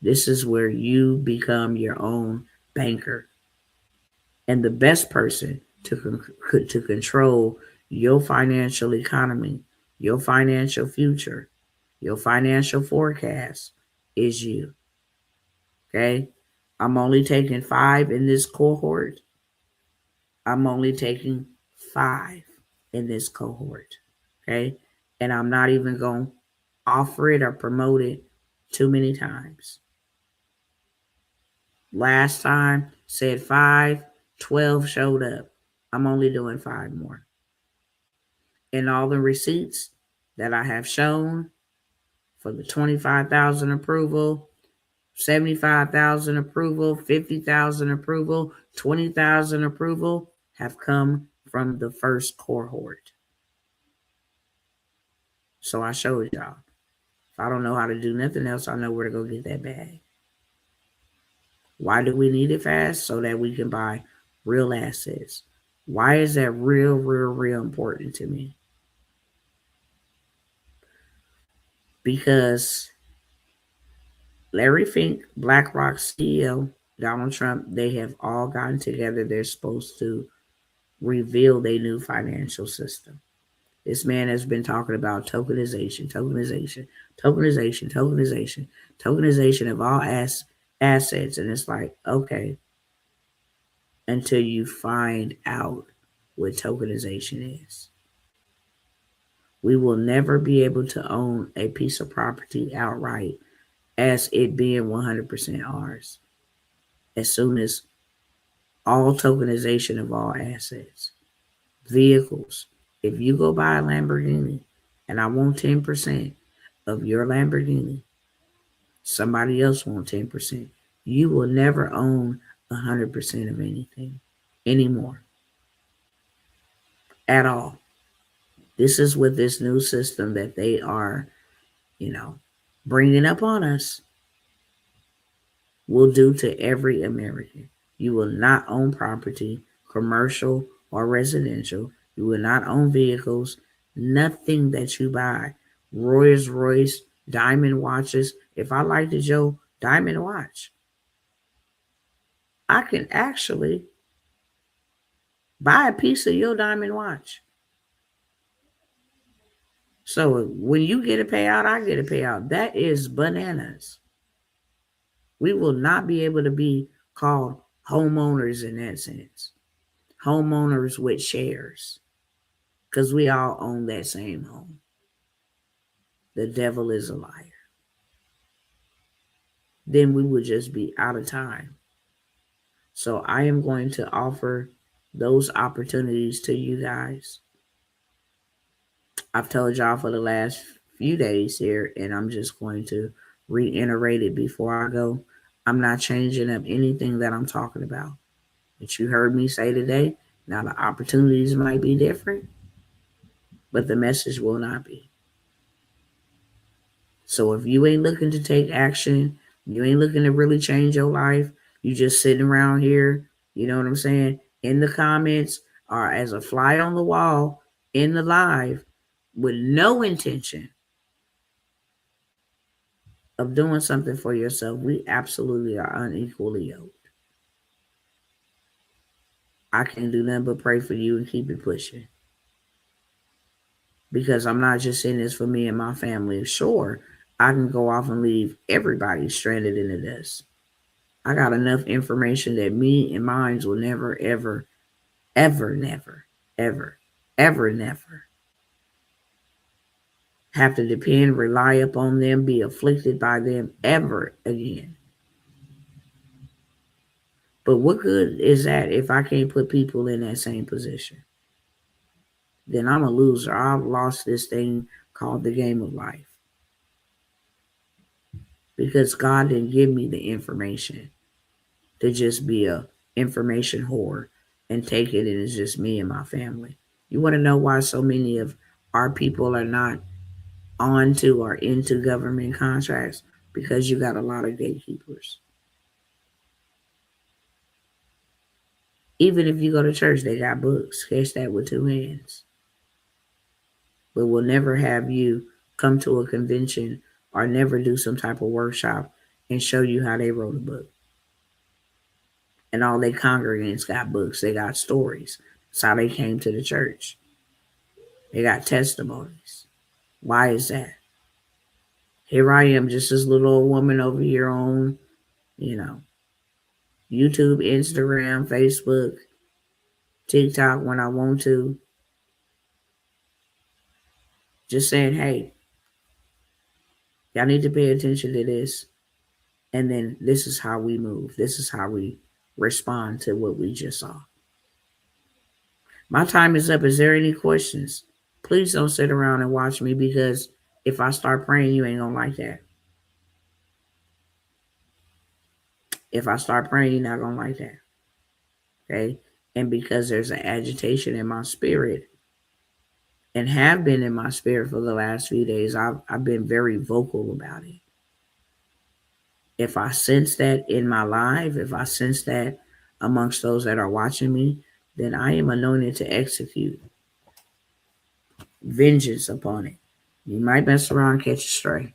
This is where you become your own banker and the best person to control your financial economy, your financial future, your financial forecast is you. Okay? I'm only taking 5 in this cohort. I'm only taking 5 in this cohort. Okay? And I'm not even going to offer it or promote it too many times. Last time said 5, 12 showed up. I'm only doing 5 more. And all the receipts that I have shown for the 25,000 approval, 75,000 approval, 50,000 approval, 20,000 approval have come from the first cohort. So I showed y'all. If I don't know how to do nothing else, I know where to go get that bag. Why do we need it fast? So that we can buy real assets. Why is that real important to me? Because Larry Fink, BlackRock CEO, Donald Trump, they have all gotten together. They're supposed to reveal their new financial system. This man has been talking about tokenization, tokenization of all assets. And it's like, okay, until you find out what tokenization is. We will never be able to own a piece of property outright as it being 100% ours. As soon as all tokenization of all assets, vehicles, if you go buy a Lamborghini and I want 10% of your Lamborghini, somebody else wants 10%. You will never own 100% of anything anymore at all. This is with this new system that they are, bringing up on us, will do to every American. You will not own property, commercial or residential. You will not own vehicles. Nothing that you buy. Rolls Royce, diamond watches. If I like the Joe diamond watch, I can actually buy a piece of your diamond watch. So when you get a payout, I get a payout. That is bananas. We will not be able to be called homeowners in that sense. Homeowners with shares. Because we all own that same home. The devil is a liar. Then we would just be out of time. So I am going to offer those opportunities to you guys. I've told y'all for the last few days here, and I'm just going to reiterate it before I go. I'm not changing up anything that I'm talking about. But you heard me say today, now the opportunities might be different, but the message will not be. So if you ain't looking to take action, you ain't looking to really change your life, you just sitting around here, you know what I'm saying, in the comments or as a fly on the wall in the live with no intention of doing something for yourself, we absolutely are unequally yoked. I can't do nothing but pray for you and keep it pushing. Because I'm not just in this for me and my family. Sure, I can go off and leave everybody stranded in the dust. I got enough information that me and mine will never, ever, ever, never, ever, ever, never have to depend, rely upon them, be afflicted by them ever again. But what good is that if I can't put people in that same position? Then I'm a loser. I've lost this thing called the game of life. Because God didn't give me the information to just be a information whore and take it and it's just me and my family. You want to know why so many of our people are not on to or into government contracts? Because you got a lot of gatekeepers. Even if you go to church, they got books. Catch that with two hands. But we'll never have you come to a convention or never do some type of workshop and show you how they wrote a book. And all their congregants got books. They got stories. That's how they came to the church. They got testimonies. Why is that? Here I am, just this little old woman over here on, YouTube, Instagram, Facebook, TikTok when I want to. Just saying, hey, y'all need to pay attention to this. And then this is how we move. This is how we respond to what we just saw. My time is up. Is there any questions? Please don't sit around and watch me, because if I start praying, you ain't going to like that. If I start praying, you're not going to like that. Okay? And because there's an agitation in my spirit, and have been in my spirit for the last few days, I've been very vocal about it. If I sense that in my life, if I sense that amongst those that are watching me, then I am anointed to execute vengeance upon it. You might mess around and catch a stray,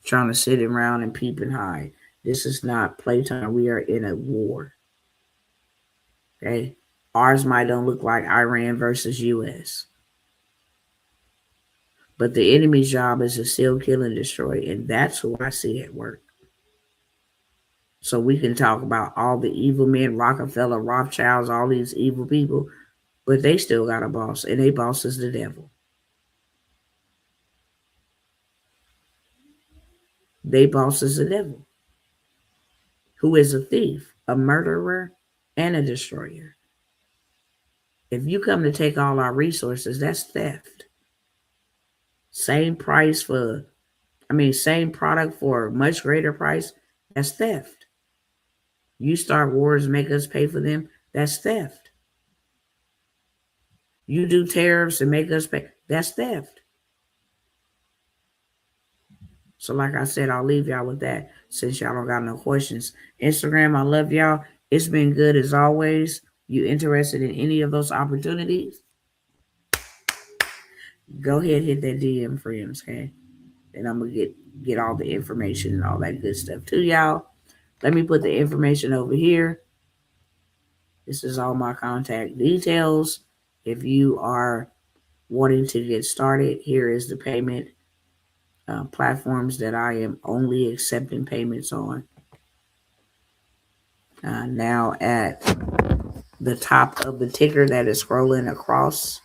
trying to sit around and peep and hide. This is not playtime. We are in a war. Okay? Ours might don't look like Iran versus US. But the enemy's job is to steal, kill, and destroy. And that's who I see at work. So we can talk about all the evil men, Rockefeller, Rothschilds, all these evil people, but they still got a boss, and their boss is the devil. Their boss is the devil, who is a thief, a murderer, and a destroyer. If you come to take all our resources, that's theft. Same product for a much greater price, that's theft. You start wars, make us pay for them, that's theft. You do tariffs and make us pay, that's theft. So like I said, I'll leave y'all with that since y'all don't got no questions. Instagram, I love y'all. It's been good as always. You interested in any of those opportunities? Go ahead, hit that DM, friends, okay? And I'm going to get all the information and all that good stuff to y'all. Let me put the information over here. This is all my contact details. If you are wanting to get started, here is the payment platforms that I am only accepting payments on. Now at the top of the ticker that is scrolling across.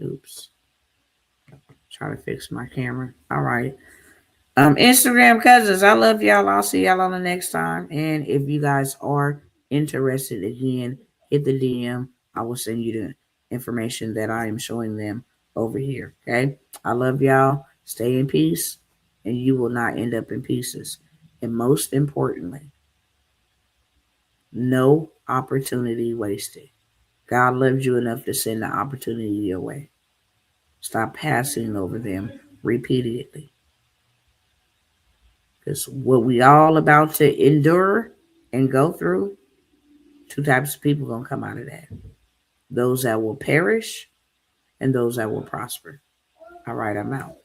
Oops. Trying to fix my camera. All right. Instagram cousins, I love y'all. I'll see y'all on the next time. And if you guys are interested again, hit the DM. I will send you the information that I am showing them over here. Okay. I love y'all. Stay in peace, and you will not end up in pieces. And most importantly, no opportunity wasted. God loves you enough to send the opportunity your way. Stop passing over them repeatedly. Because what we all about to endure and go through, two types of people going to come out of that. Those that will perish and those that will prosper. All right, I'm out.